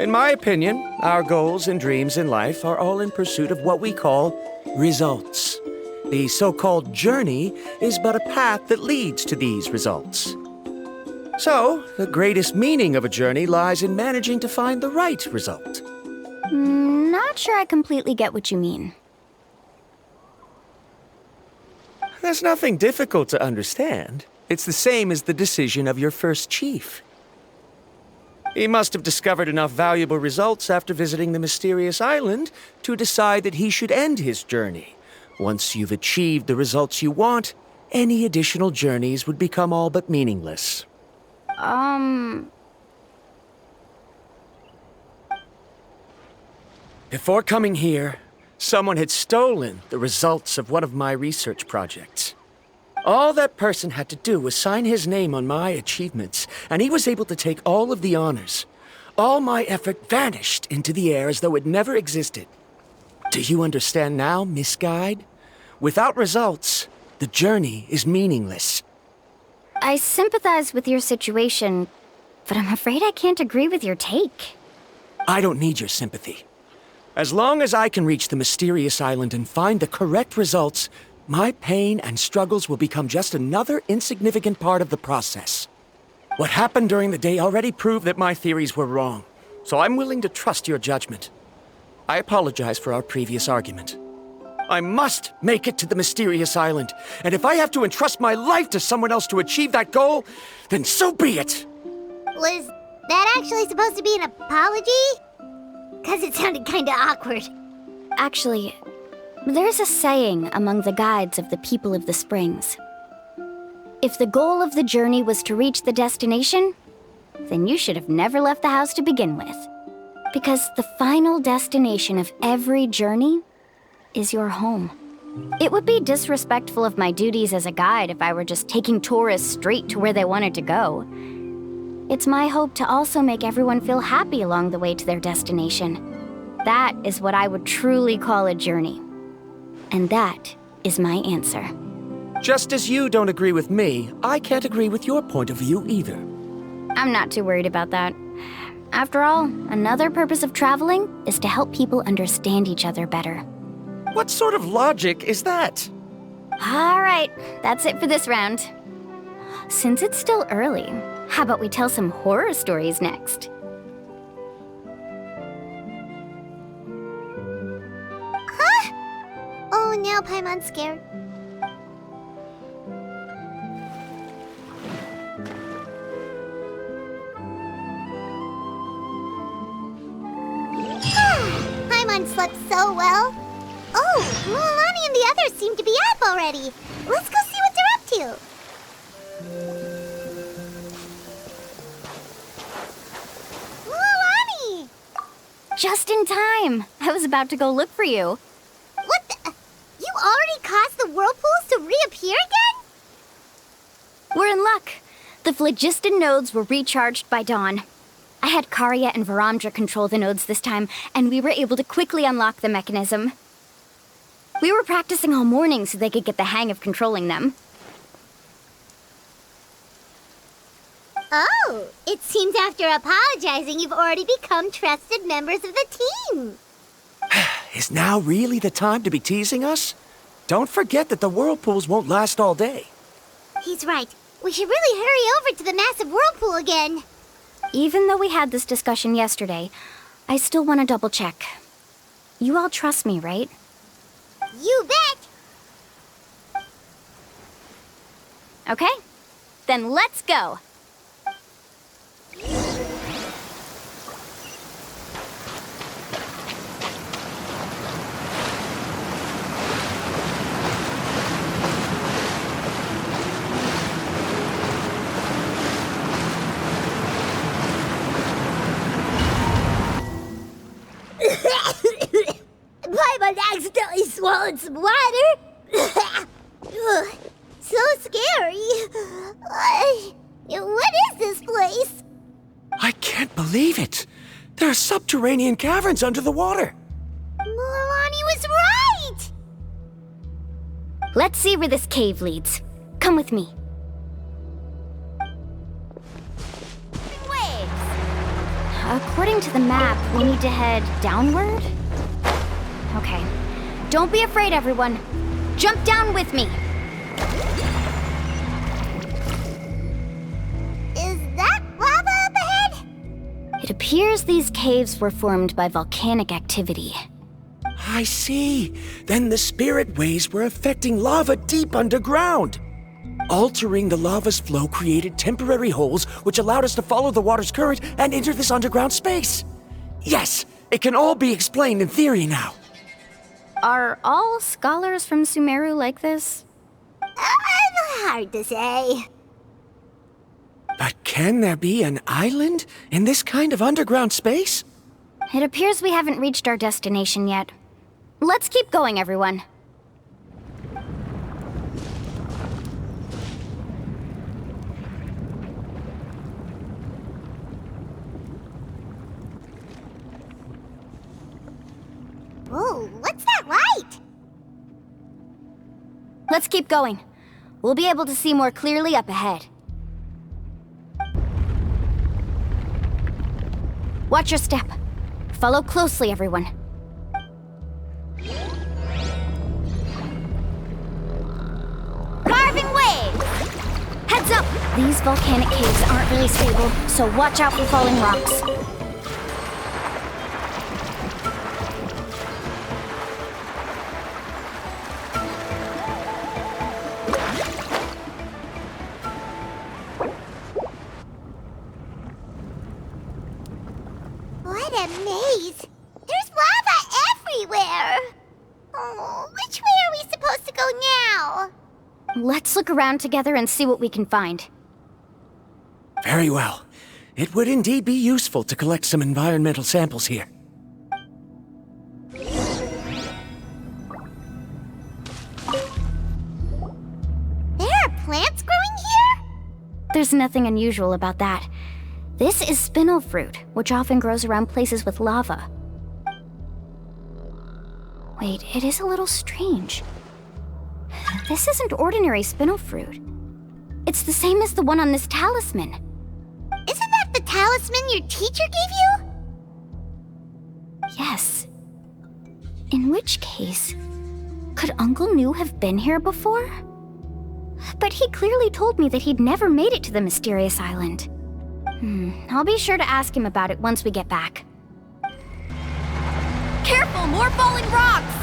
In my opinion, our goals and dreams in life are all in pursuit of what we call results. The so-called journey is but a path that leads to these results. So, the greatest meaning of a journey lies in managing to find the right result. Not sure I completely get what you mean. There's nothing difficult to understand. It's the same as the decision of your first chief. He must have discovered enough valuable results after visiting the mysterious island to decide that he should end his journey. Once you've achieved the results you want, any additional journeys would become all but meaningless. Before coming here, someone had stolen the results of one of my research projects. All that person had to do was sign his name on my achievements, and he was able to take all of the honors. All my effort vanished into the air as though it never existed. Do you understand now, Miss Guide? Without results, the journey is meaningless. I sympathize with your situation, but I'm afraid I can't agree with your take. I don't need your sympathy. As long as I can reach the mysterious island and find the correct results, my pain and struggles will become just another insignificant part of the process. What happened during the day already proved that my theories were wrong, so I'm willing to trust your judgment. I apologize for our previous argument. I must make it to the mysterious island, and if I have to entrust my life to someone else to achieve that goal, then so be it! Was that actually supposed to be an apology? 'Cause it sounded kinda awkward. Actually, there's a saying among the guides of the people of the springs. If the goal of the journey was to reach the destination, then you should have never left the house to begin with. Because the final destination of every journey is your home. It would be disrespectful of my duties as a guide if I were just taking tourists straight to where they wanted to go. It's my hope to also make everyone feel happy along the way to their destination. That is what I would truly call a journey. And that is my answer. Just as you don't agree with me, I can't agree with your point of view either. I'm not too worried about that. After all, another purpose of traveling is to help people understand each other better. What sort of logic is that? All right, that's it for this round. Since it's still early, how about we tell some horror stories next? Huh? Oh, now Paimon's scared. Paimon slept so well. Oh, Mualani and the others seem to be up already. Let's go see what they're up to. Mualani! Just in time. I was about to go look for you. What the? You already caused the whirlpools to reappear again? We're in luck. The phlogiston nodes were recharged by dawn. I had Karya and Varamdra control the nodes this time, and we were able to quickly unlock the mechanism. We were practicing all morning so they could get the hang of controlling them. Oh, it seems after apologizing, you've already become trusted members of the team. Is now really the time to be teasing us? Don't forget that the whirlpools won't last all day. He's right. We should really hurry over to the massive whirlpool again. Even though we had this discussion yesterday, I still want to double check. You all trust me, right? You bet! Okay, then let's go! Paimon accidentally swallowed some water. Ugh, so scary. What is this place? I can't believe it. There are subterranean caverns under the water. Mualani was right! Let's see where this cave leads. Come with me. Waves! According to the map, we need to head downward? Okay. Don't be afraid, everyone. Jump down with me. Is that lava up ahead? It appears these caves were formed by volcanic activity. I see. Then the spirit waves were affecting lava deep underground. Altering the lava's flow created temporary holes which allowed us to follow the water's current and enter this underground space. Yes, it can all be explained in theory now. Are all scholars from Sumeru like this? Hard to say. But can there be an island in this kind of underground space? It appears we haven't reached our destination yet. Let's keep going, everyone. Whoa, what's that light? Let's keep going. We'll be able to see more clearly up ahead. Watch your step. Follow closely, everyone. Carving waves! Heads up! These volcanic caves aren't very stable, so watch out for falling rocks. What a maze! There's lava everywhere! Oh, which way are we supposed to go now? Let's look around together and see what we can find. Very well. It would indeed be useful to collect some environmental samples here. There are plants growing here? There's nothing unusual about that. This is spinel fruit, which often grows around places with lava. Wait, it is a little strange. This isn't ordinary spinel fruit. It's the same as the one on this talisman. Isn't that the talisman your teacher gave you? Yes. In which case, could Uncle New have been here before? But he clearly told me that he'd never made it to the mysterious island. I'll be sure to ask him about it once we get back. Careful, more falling rocks!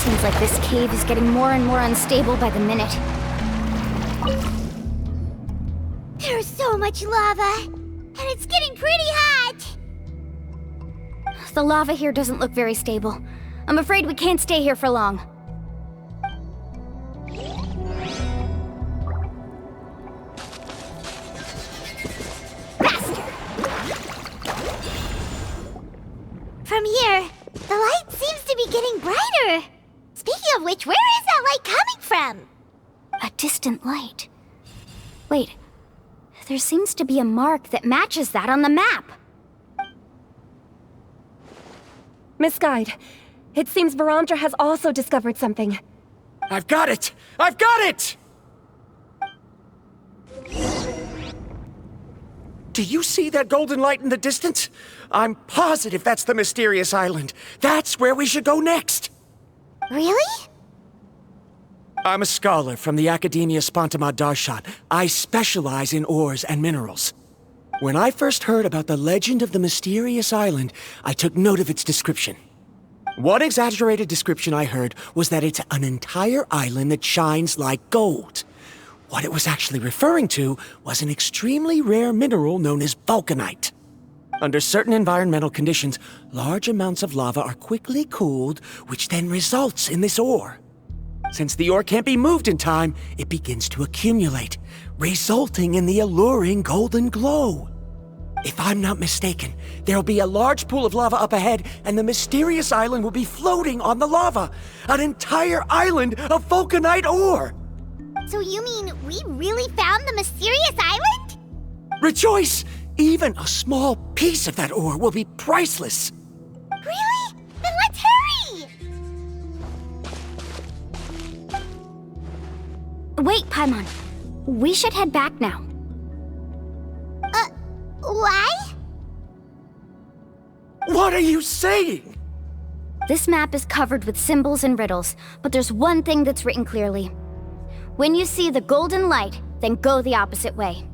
Seems like this cave is getting more and more unstable by the minute. There's so much lava, and it's getting pretty hot. The lava here doesn't look very stable. I'm afraid we can't stay here for long. From here, the light seems to be getting brighter. Speaking of which, where is that light coming from? A distant light. Wait, there seems to be a mark that matches that on the map. Miss Guide, it seems Varamdra has also discovered something. I've got it! I've got it! Do you see that golden light in the distance? I'm positive that's the mysterious island. That's where we should go next. Really? I'm a scholar from the Academia Spontima Darshan. I specialize in ores and minerals. When I first heard about the legend of the mysterious island, I took note of its description. One exaggerated description I heard was that it's an entire island that shines like gold. What it was actually referring to was an extremely rare mineral known as vulcanite. Under certain environmental conditions, large amounts of lava are quickly cooled, which then results in this ore. Since the ore can't be moved in time, it begins to accumulate, resulting in the alluring golden glow. If I'm not mistaken, there'll be a large pool of lava up ahead, and the mysterious island will be floating on the lava. An entire island of vulcanite ore! So you mean we really found the mysterious island? Rejoice! Even a small piece of that ore will be priceless. Really? Then let's hurry! Wait, Paimon. We should head back now. Why? What are you saying? This map is covered with symbols and riddles, but there's one thing that's written clearly. When you see the golden light, then go the opposite way.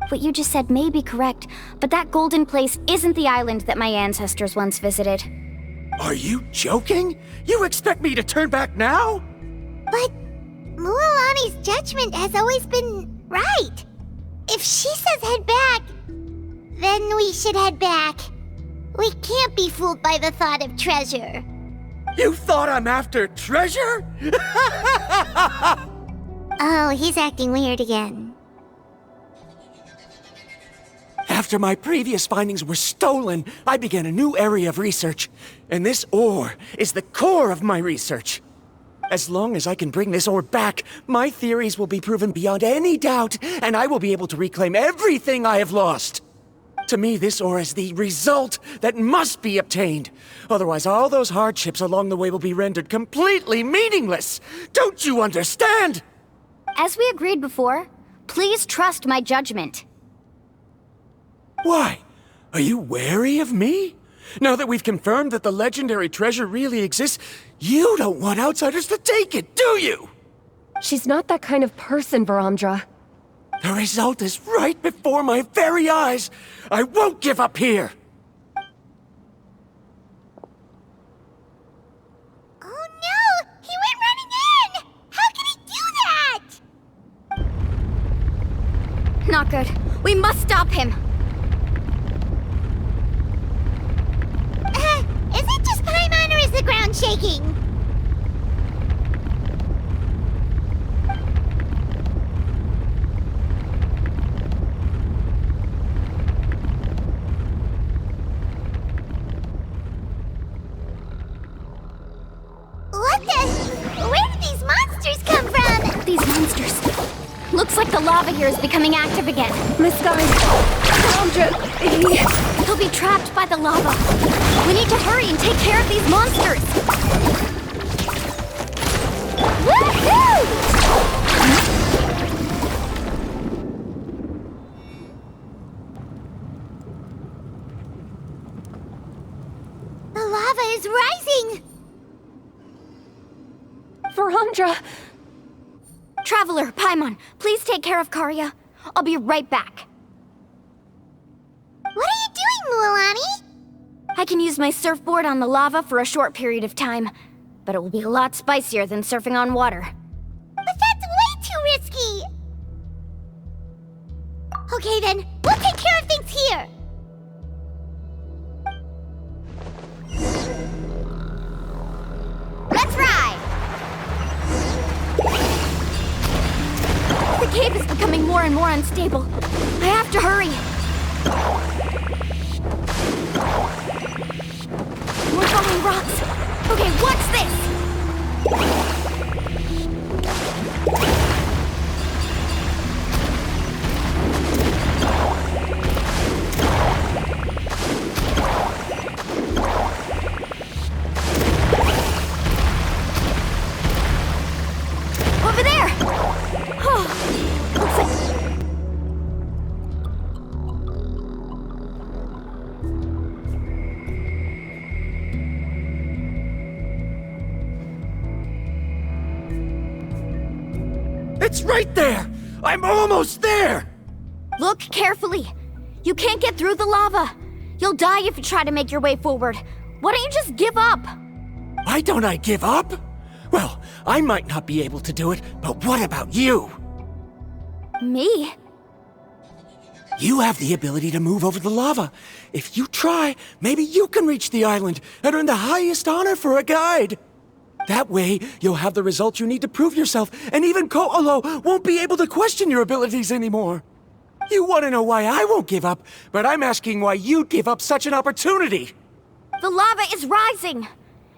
What you just said may be correct, but that golden place isn't the island that my ancestors once visited. Are you joking? You expect me to turn back now? But Mualani's judgment has always been right. If she says head back, then we should head back. We can't be fooled by the thought of treasure. You thought I'm after treasure? Oh, he's acting weird again. After my previous findings were stolen, I began a new area of research. And this ore is the core of my research. As long as I can bring this ore back, my theories will be proven beyond any doubt, and I will be able to reclaim everything I have lost. To me, this ore is the result that must be obtained. Otherwise, all those hardships along the way will be rendered completely meaningless. Don't you understand? As we agreed before, please trust my judgment. Why? Are you wary of me? Now that we've confirmed that the legendary treasure really exists, you don't want outsiders to take it, do you? She's not that kind of person, Varamdra. The result is right before my very eyes. I won't give up here. Oh no! He went running in! How can he do that? Not good. We must stop him. Is it just Paimon or is the ground shaking? What the? Where did these monsters come from? These monsters. Looks like the lava here is becoming active again. Miss Guide, Varamdra, He'll be trapped by the lava. We need to hurry and take care of these monsters. Woohoo! The lava is rising! Varamdra! Traveler, Paimon, please take care of Karya. I'll be right back. What are you doing, Mualani? I can use my surfboard on the lava for a short period of time, but it will be a lot spicier than surfing on water. But that's way too risky! Okay then, we'll take care of things here! Let's ride! The cave is becoming more and more unstable. I have to hurry. We're following rocks. Okay, what's this? It's right there! I'm almost there! Look carefully. You can't get through the lava. You'll die if you try to make your way forward. Why don't you just give up? Why don't I give up? Well, I might not be able to do it, but what about you? Me? You have the ability to move over the lava. If you try, maybe you can reach the island and earn the highest honor for a guide. That way, you'll have the results you need to prove yourself, and even Ko'olo won't be able to question your abilities anymore. You want to know why I won't give up, but I'm asking why you'd give up such an opportunity. The lava is rising.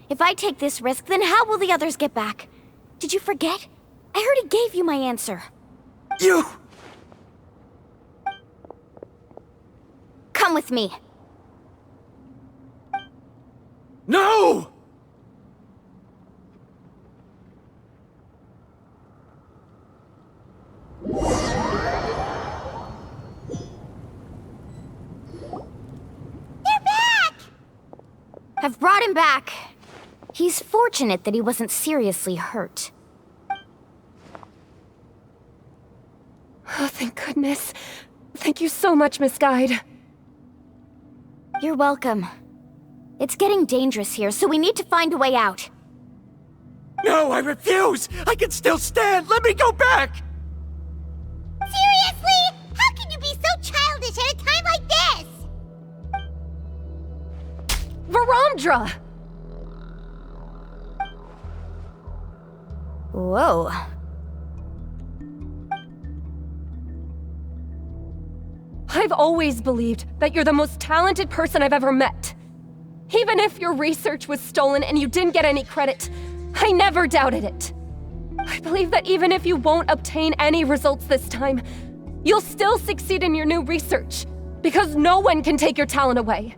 If I take this risk, then how will the others get back? Did you forget? I already gave you my answer. You... Come with me. No! I've brought him back. He's fortunate that he wasn't seriously hurt. Oh, thank goodness. Thank you so much, Miss Guide. You're welcome. It's getting dangerous here, so we need to find a way out. No, I refuse! I can still stand! Let me go back! Seriously? How can you be so childish at a time like this? Varamdra! Whoa. I've always believed that you're the most talented person I've ever met. Even if your research was stolen and you didn't get any credit, I never doubted it. I believe that even if you won't obtain any results this time, you'll still succeed in your new research, because no one can take your talent away.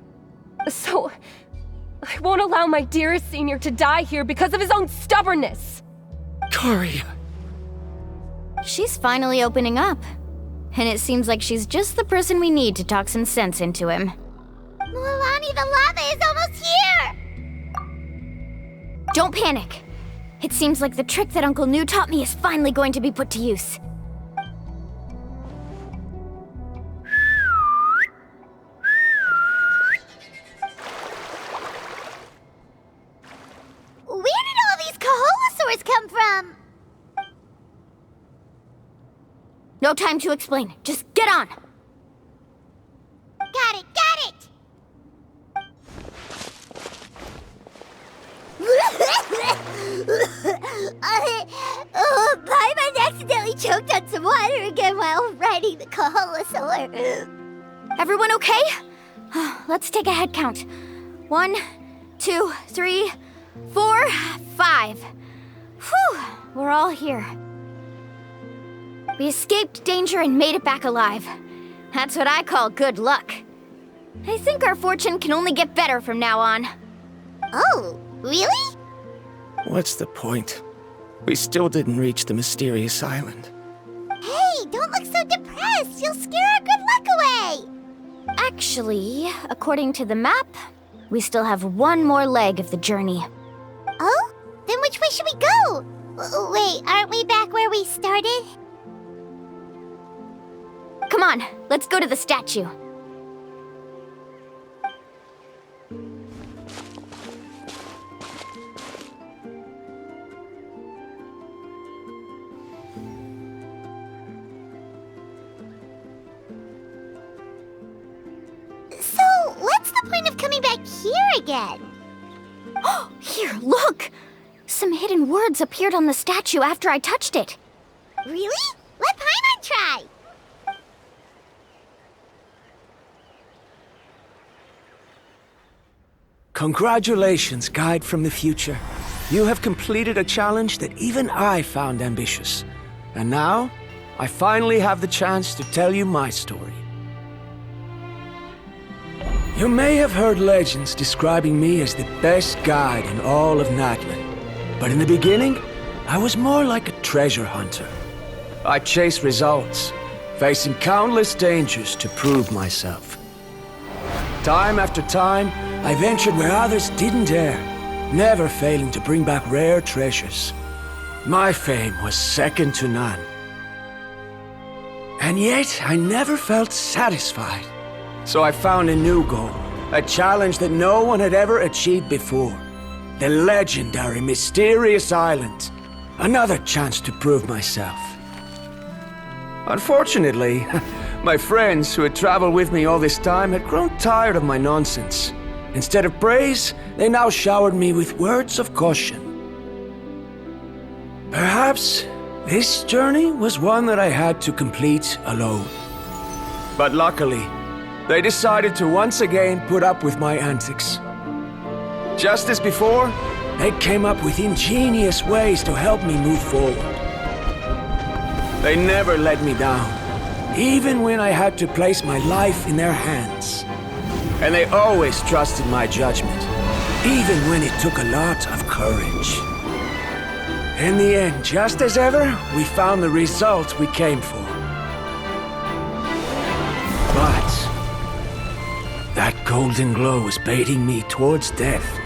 So, I won't allow my dearest senior to die here because of his own stubbornness. Kari. She's finally opening up. And it seems like she's just the person we need to talk some sense into him. Mualani, the lava is almost here! Don't panic. It seems like the trick that Uncle Nu taught me is finally going to be put to use. Where did all these Koholosaurs come from? No time to explain. Just get on. Got it, got it! Paimon accidentally choked on some water again while riding the Koholosaur. Everyone okay? Let's take a head count. 1, 2, 3, 4, 5. Whew, we're all here. We escaped danger and made it back alive. That's what I call good luck. I think our fortune can only get better from now on. Oh, really? What's the point? We still didn't reach the mysterious island. Hey, don't look so depressed. You'll scare our good luck away. Actually, according to the map, we still have one more leg of the journey. Oh? Then which way should we go? Wait, aren't we back where we started? Come on, let's go to the statue. So, what's the point of coming back here again? Oh, here, look! Some hidden words appeared on the statue after I touched it. Really? Let Paimon try. Congratulations, Guide from the Future. You have completed a challenge that even I found ambitious. And now, I finally have the chance to tell you my story. You may have heard legends describing me as the best guide in all of Natlan. But in the beginning, I was more like a treasure hunter. I chased results, facing countless dangers to prove myself. Time after time, I ventured where others didn't dare, never failing to bring back rare treasures. My fame was second to none, And yet, I never felt satisfied. So I found a new goal, a challenge that no one had ever achieved before. The legendary, mysterious island. Another chance to prove myself. Unfortunately, my friends who had traveled with me all this time had grown tired of my nonsense. Instead of praise, they now showered me with words of caution. Perhaps this journey was one that I had to complete alone. But luckily, they decided to once again put up with my antics. Just as before, they came up with ingenious ways to help me move forward. They never let me down, even when I had to place my life in their hands. And they always trusted my judgment, even when it took a lot of courage. In the end, just as ever, we found the result we came for. But that golden glow was baiting me towards death.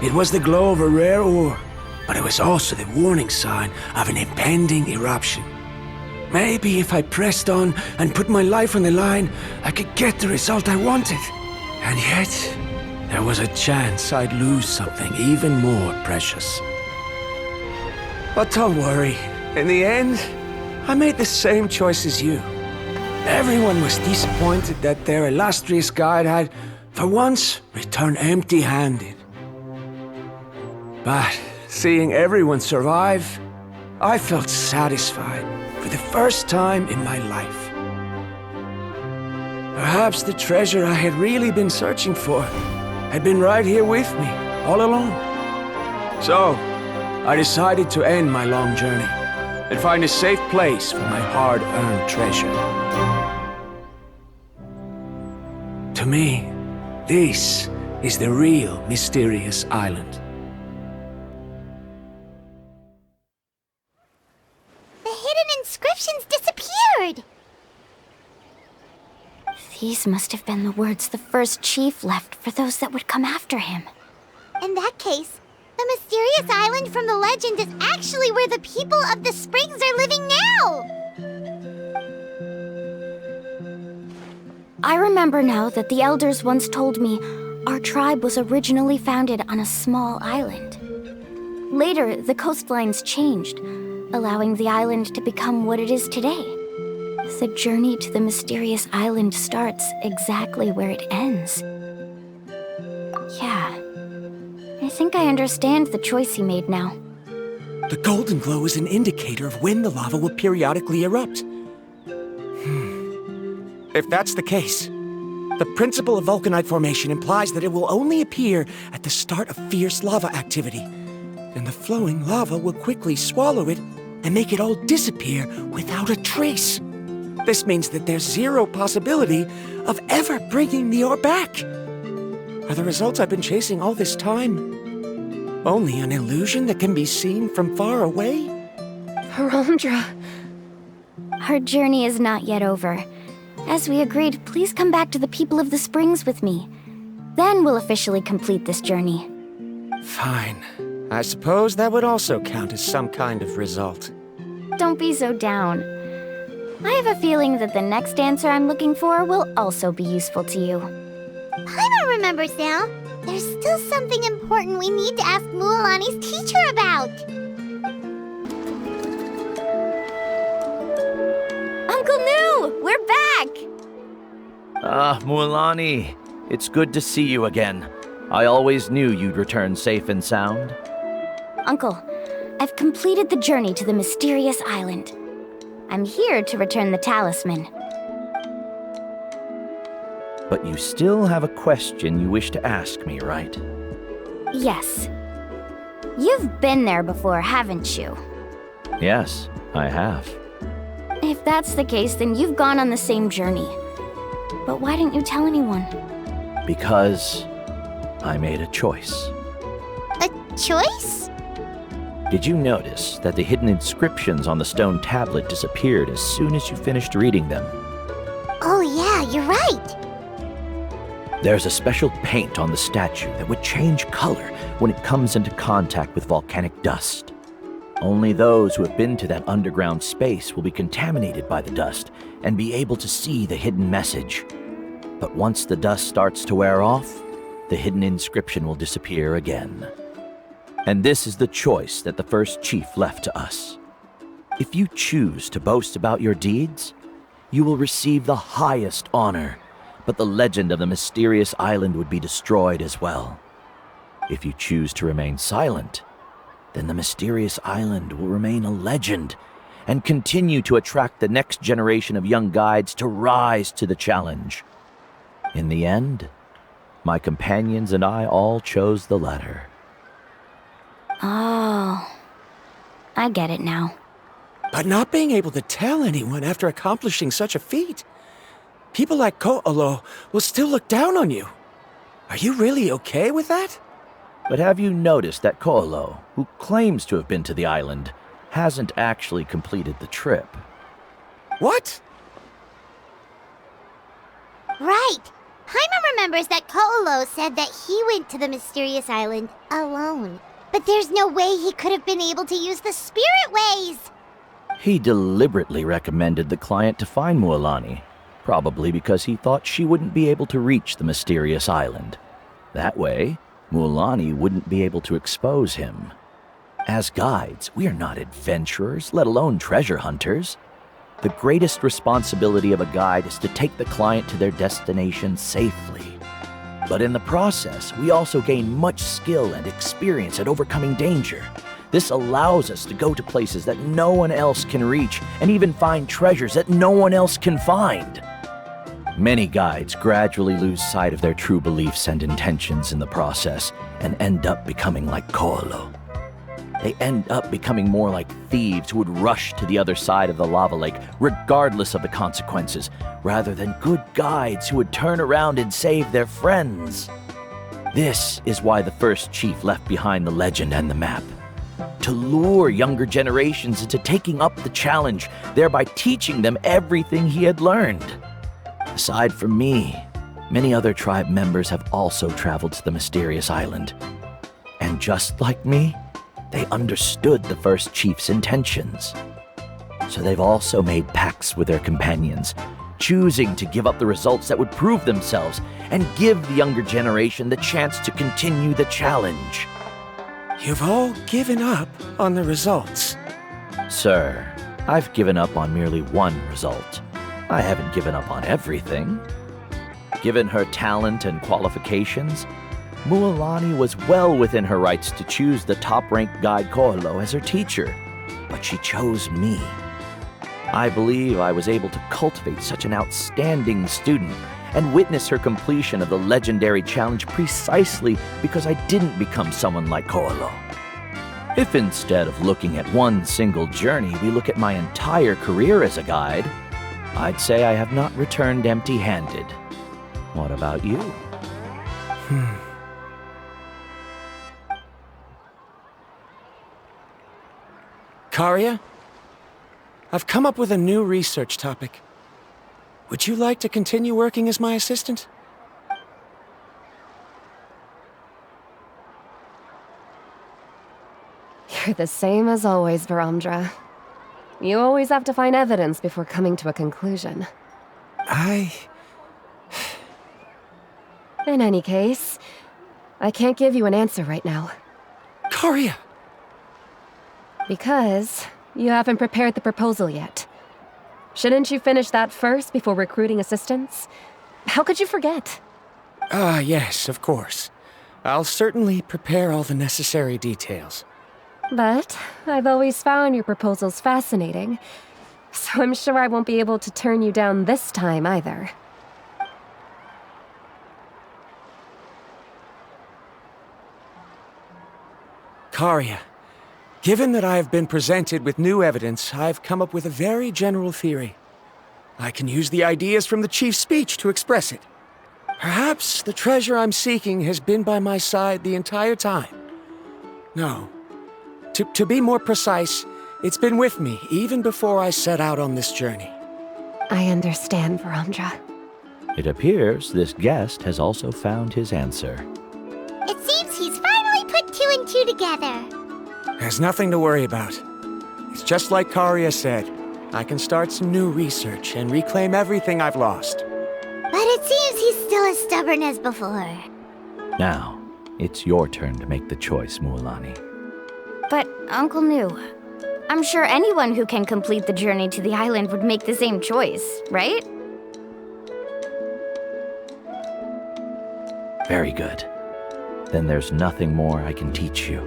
It was the glow of a rare ore, but it was also the warning sign of an impending eruption. Maybe if I pressed on and put my life on the line, I could get the result I wanted. And yet, there was a chance I'd lose something even more precious. But don't worry. In the end, I made the same choice as you. Everyone was disappointed that their illustrious guide had, for once, returned empty-handed. But seeing everyone survive, I felt satisfied for the first time in my life. Perhaps the treasure I had really been searching for had been right here with me, all along. So, I decided to end my long journey and find a safe place for my hard-earned treasure. To me, this is the real mysterious island. The hidden inscriptions disappeared! These must have been the words the first chief left for those that would come after him. In that case, the mysterious island from the legend is actually where the people of the springs are living now! I remember now that the elders once told me our tribe was originally founded on a small island. Later, the coastlines changed, allowing the island to become what it is today. The journey to the mysterious island starts exactly where it ends. Yeah, I think I understand the choice he made now. The golden glow is an indicator of when the lava will periodically erupt. If that's the case, the principle of vulcanite formation implies that it will only appear at the start of fierce lava activity, and the flowing lava will quickly swallow it and make it all disappear without a trace. This means that there's zero possibility of ever bringing the ore back. Are the results I've been chasing all this time only an illusion that can be seen from far away? Ramdra. Our journey is not yet over. As we agreed, please come back to the people of the springs with me. Then we'll officially complete this journey. Fine. I suppose that would also count as some kind of result. Don't be so down. I have a feeling that the next answer I'm looking for will also be useful to you. Paimon remembers now. There's still something important we need to ask Mualani's teacher about. Uncle Nu! We're back! Ah, Mualani. It's good to see you again. I always knew you'd return safe and sound. Uncle, I've completed the journey to the mysterious island. I'm here to return the talisman. But you still have a question you wish to ask me, right? Yes. You've been there before, haven't you? Yes, I have. If that's the case, then you've gone on the same journey. But why didn't you tell anyone? Because I made a choice. A choice? Did you notice that the hidden inscriptions on the stone tablet disappeared as soon as you finished reading them? Oh yeah, you're right. There's a special paint on the statue that would change color when it comes into contact with volcanic dust. Only those who have been to that underground space will be contaminated by the dust and be able to see the hidden message. But once the dust starts to wear off, the hidden inscription will disappear again. And this is the choice that the first chief left to us. If you choose to boast about your deeds, you will receive the highest honor, but the legend of the mysterious island would be destroyed as well. If you choose to remain silent, then the mysterious island will remain a legend and continue to attract the next generation of young guides to rise to the challenge. In the end, my companions and I all chose the latter. Oh, I get it now. But not being able to tell anyone after accomplishing such a feat. People like Ko'olo will still look down on you. Are you really okay with that? But have you noticed that Ko'olo, who claims to have been to the island, hasn't actually completed the trip? What? Right. Paimon remembers that Ko'olo said that he went to the mysterious island alone. But there's no way he could have been able to use the spirit ways. He deliberately recommended the client to find Mualani, probably because he thought she wouldn't be able to reach the mysterious island. That way, Mualani wouldn't be able to expose him. As guides, we are not adventurers, let alone treasure hunters. The greatest responsibility of a guide is to take the client to their destination safely. But in the process, we also gain much skill and experience at overcoming danger. This allows us to go to places that no one else can reach, and even find treasures that no one else can find. Many guides gradually lose sight of their true beliefs and intentions in the process, and end up becoming like Ko'olo. They end up becoming more like thieves who would rush to the other side of the lava lake, regardless of the consequences, rather than good guides who would turn around and save their friends. This is why the first chief left behind the legend and the map. To lure younger generations into taking up the challenge, thereby teaching them everything he had learned. Aside from me, many other tribe members have also traveled to the mysterious island. And just like me, they understood the first chief's intentions. So they've also made pacts with their companions, choosing to give up the results that would prove themselves and give the younger generation the chance to continue the challenge. You've all given up on the results. Sir, I've given up on merely one result. I haven't given up on everything. Given her talent and qualifications, Mualani was well within her rights to choose the top-ranked guide Ko'olo as her teacher, but she chose me. I believe I was able to cultivate such an outstanding student and witness her completion of the legendary challenge precisely because I didn't become someone like Ko'olo. If instead of looking at one single journey, we look at my entire career as a guide, I'd say I have not returned empty-handed. What about you? Karia, I've come up with a new research topic. Would you like to continue working as my assistant? You're the same as always, Varamdra. You always have to find evidence before coming to a conclusion. In any case, I can't give you an answer right now. Karia! Because you haven't prepared the proposal yet. Shouldn't you finish that first before recruiting assistants? How could you forget? Yes, of course. I'll certainly prepare all the necessary details. But I've always found your proposals fascinating, so I'm sure I won't be able to turn you down this time either. Karia, given that I have been presented with new evidence, I've come up with a very general theory. I can use the ideas from the chief's speech to express it. Perhaps the treasure I'm seeking has been by my side the entire time. No. To be more precise, it's been with me even before I set out on this journey. I understand, Varamdra. It appears this guest has also found his answer. It seems he's finally put two and two together. There's nothing to worry about. It's just like Karia said. I can start some new research and reclaim everything I've lost. But it seems he's still as stubborn as before. Now, it's your turn to make the choice, Mualani. But, Uncle New, I'm sure anyone who can complete the journey to the island would make the same choice, right? Very good. Then there's nothing more I can teach you.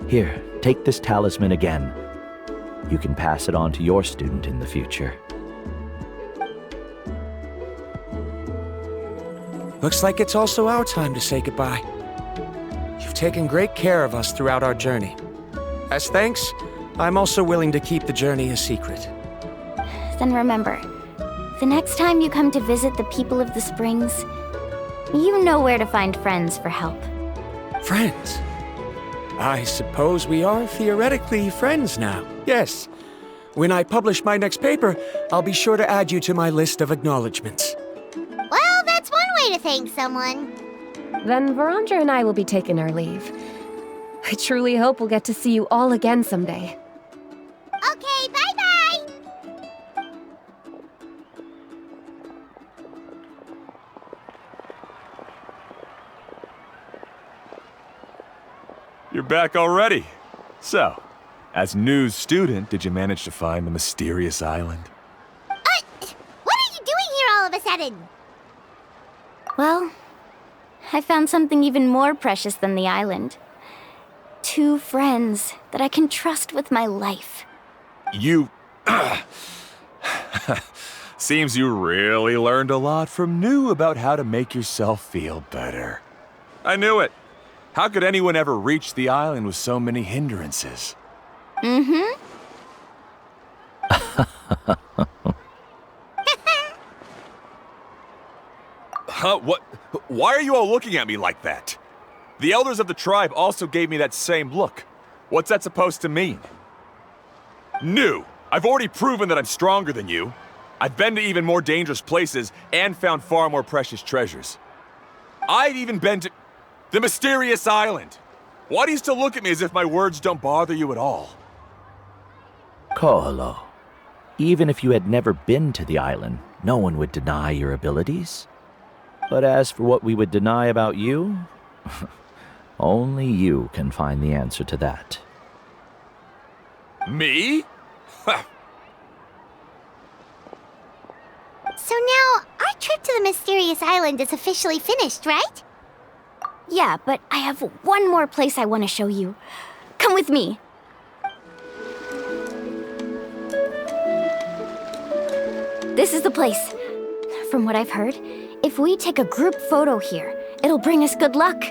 Here, take this talisman again. You can pass it on to your student in the future. Looks like it's also our time to say goodbye. You've taken great care of us throughout our journey. As thanks, I'm also willing to keep the journey a secret. Then remember, the next time you come to visit the people of the Springs, you know where to find friends for help. Friends? I suppose we are theoretically friends now. Yes. When I publish my next paper, I'll be sure to add you to my list of acknowledgements. Well, that's one way to thank someone. Then Vorandra and I will be taking our leave. I truly hope we'll get to see you all again someday. Okay, bye-bye! You're back already. So, as news student, did you manage to find the mysterious island? What are you doing here all of a sudden? Well, I found something even more precious than the island. 2 friends that I can trust with my life. You... Seems you really learned a lot from New about how to make yourself feel better. I knew it. How could anyone ever reach the island with so many hindrances? Mm-hmm. Huh? What? Why are you all looking at me like that? The elders of the tribe also gave me that same look. What's that supposed to mean? New! I've already proven that I'm stronger than you. I've been to even more dangerous places and found far more precious treasures. I've even been to the mysterious island. Why do you still look at me as if my words don't bother you at all? Ko'olo, even if you had never been to the island, no one would deny your abilities. But as for what we would deny about you, only you can find the answer to that. Me? So now, our trip to the mysterious island is officially finished, right? Yeah, but I have one more place I want to show you. Come with me. This is the place. From what I've heard, if we take a group photo here, it'll bring us good luck.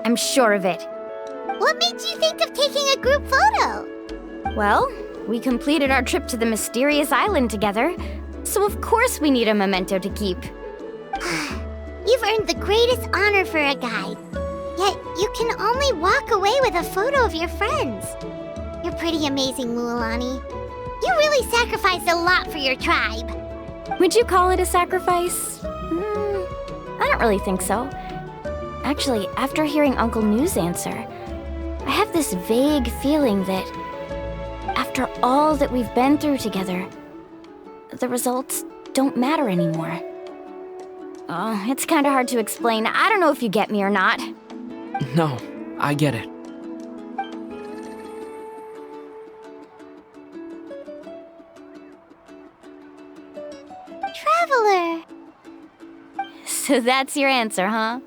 I'm sure of it. What made you think of taking a group photo? Well, we completed our trip to the mysterious island together, so of course we need a memento to keep. You've earned the greatest honor for a guide. Yet, you can only walk away with a photo of your friends. You're pretty amazing, Mualani. You really sacrificed a lot for your tribe. Would you call it a sacrifice? I don't really think so. Actually, after hearing Uncle New's answer, I have this vague feeling that after all that we've been through together, the results don't matter anymore. Oh, it's kind of hard to explain. I don't know if you get me or not. No, I get it. Traveler. So that's your answer, huh?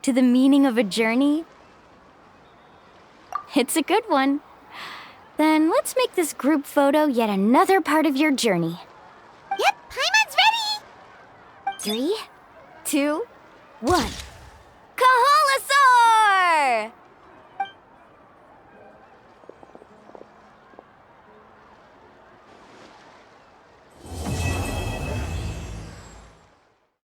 To the meaning of a journey? It's a good one. Then let's make this group photo yet another part of your journey. Yep, Paimon's ready! 3, 2, 1. Go!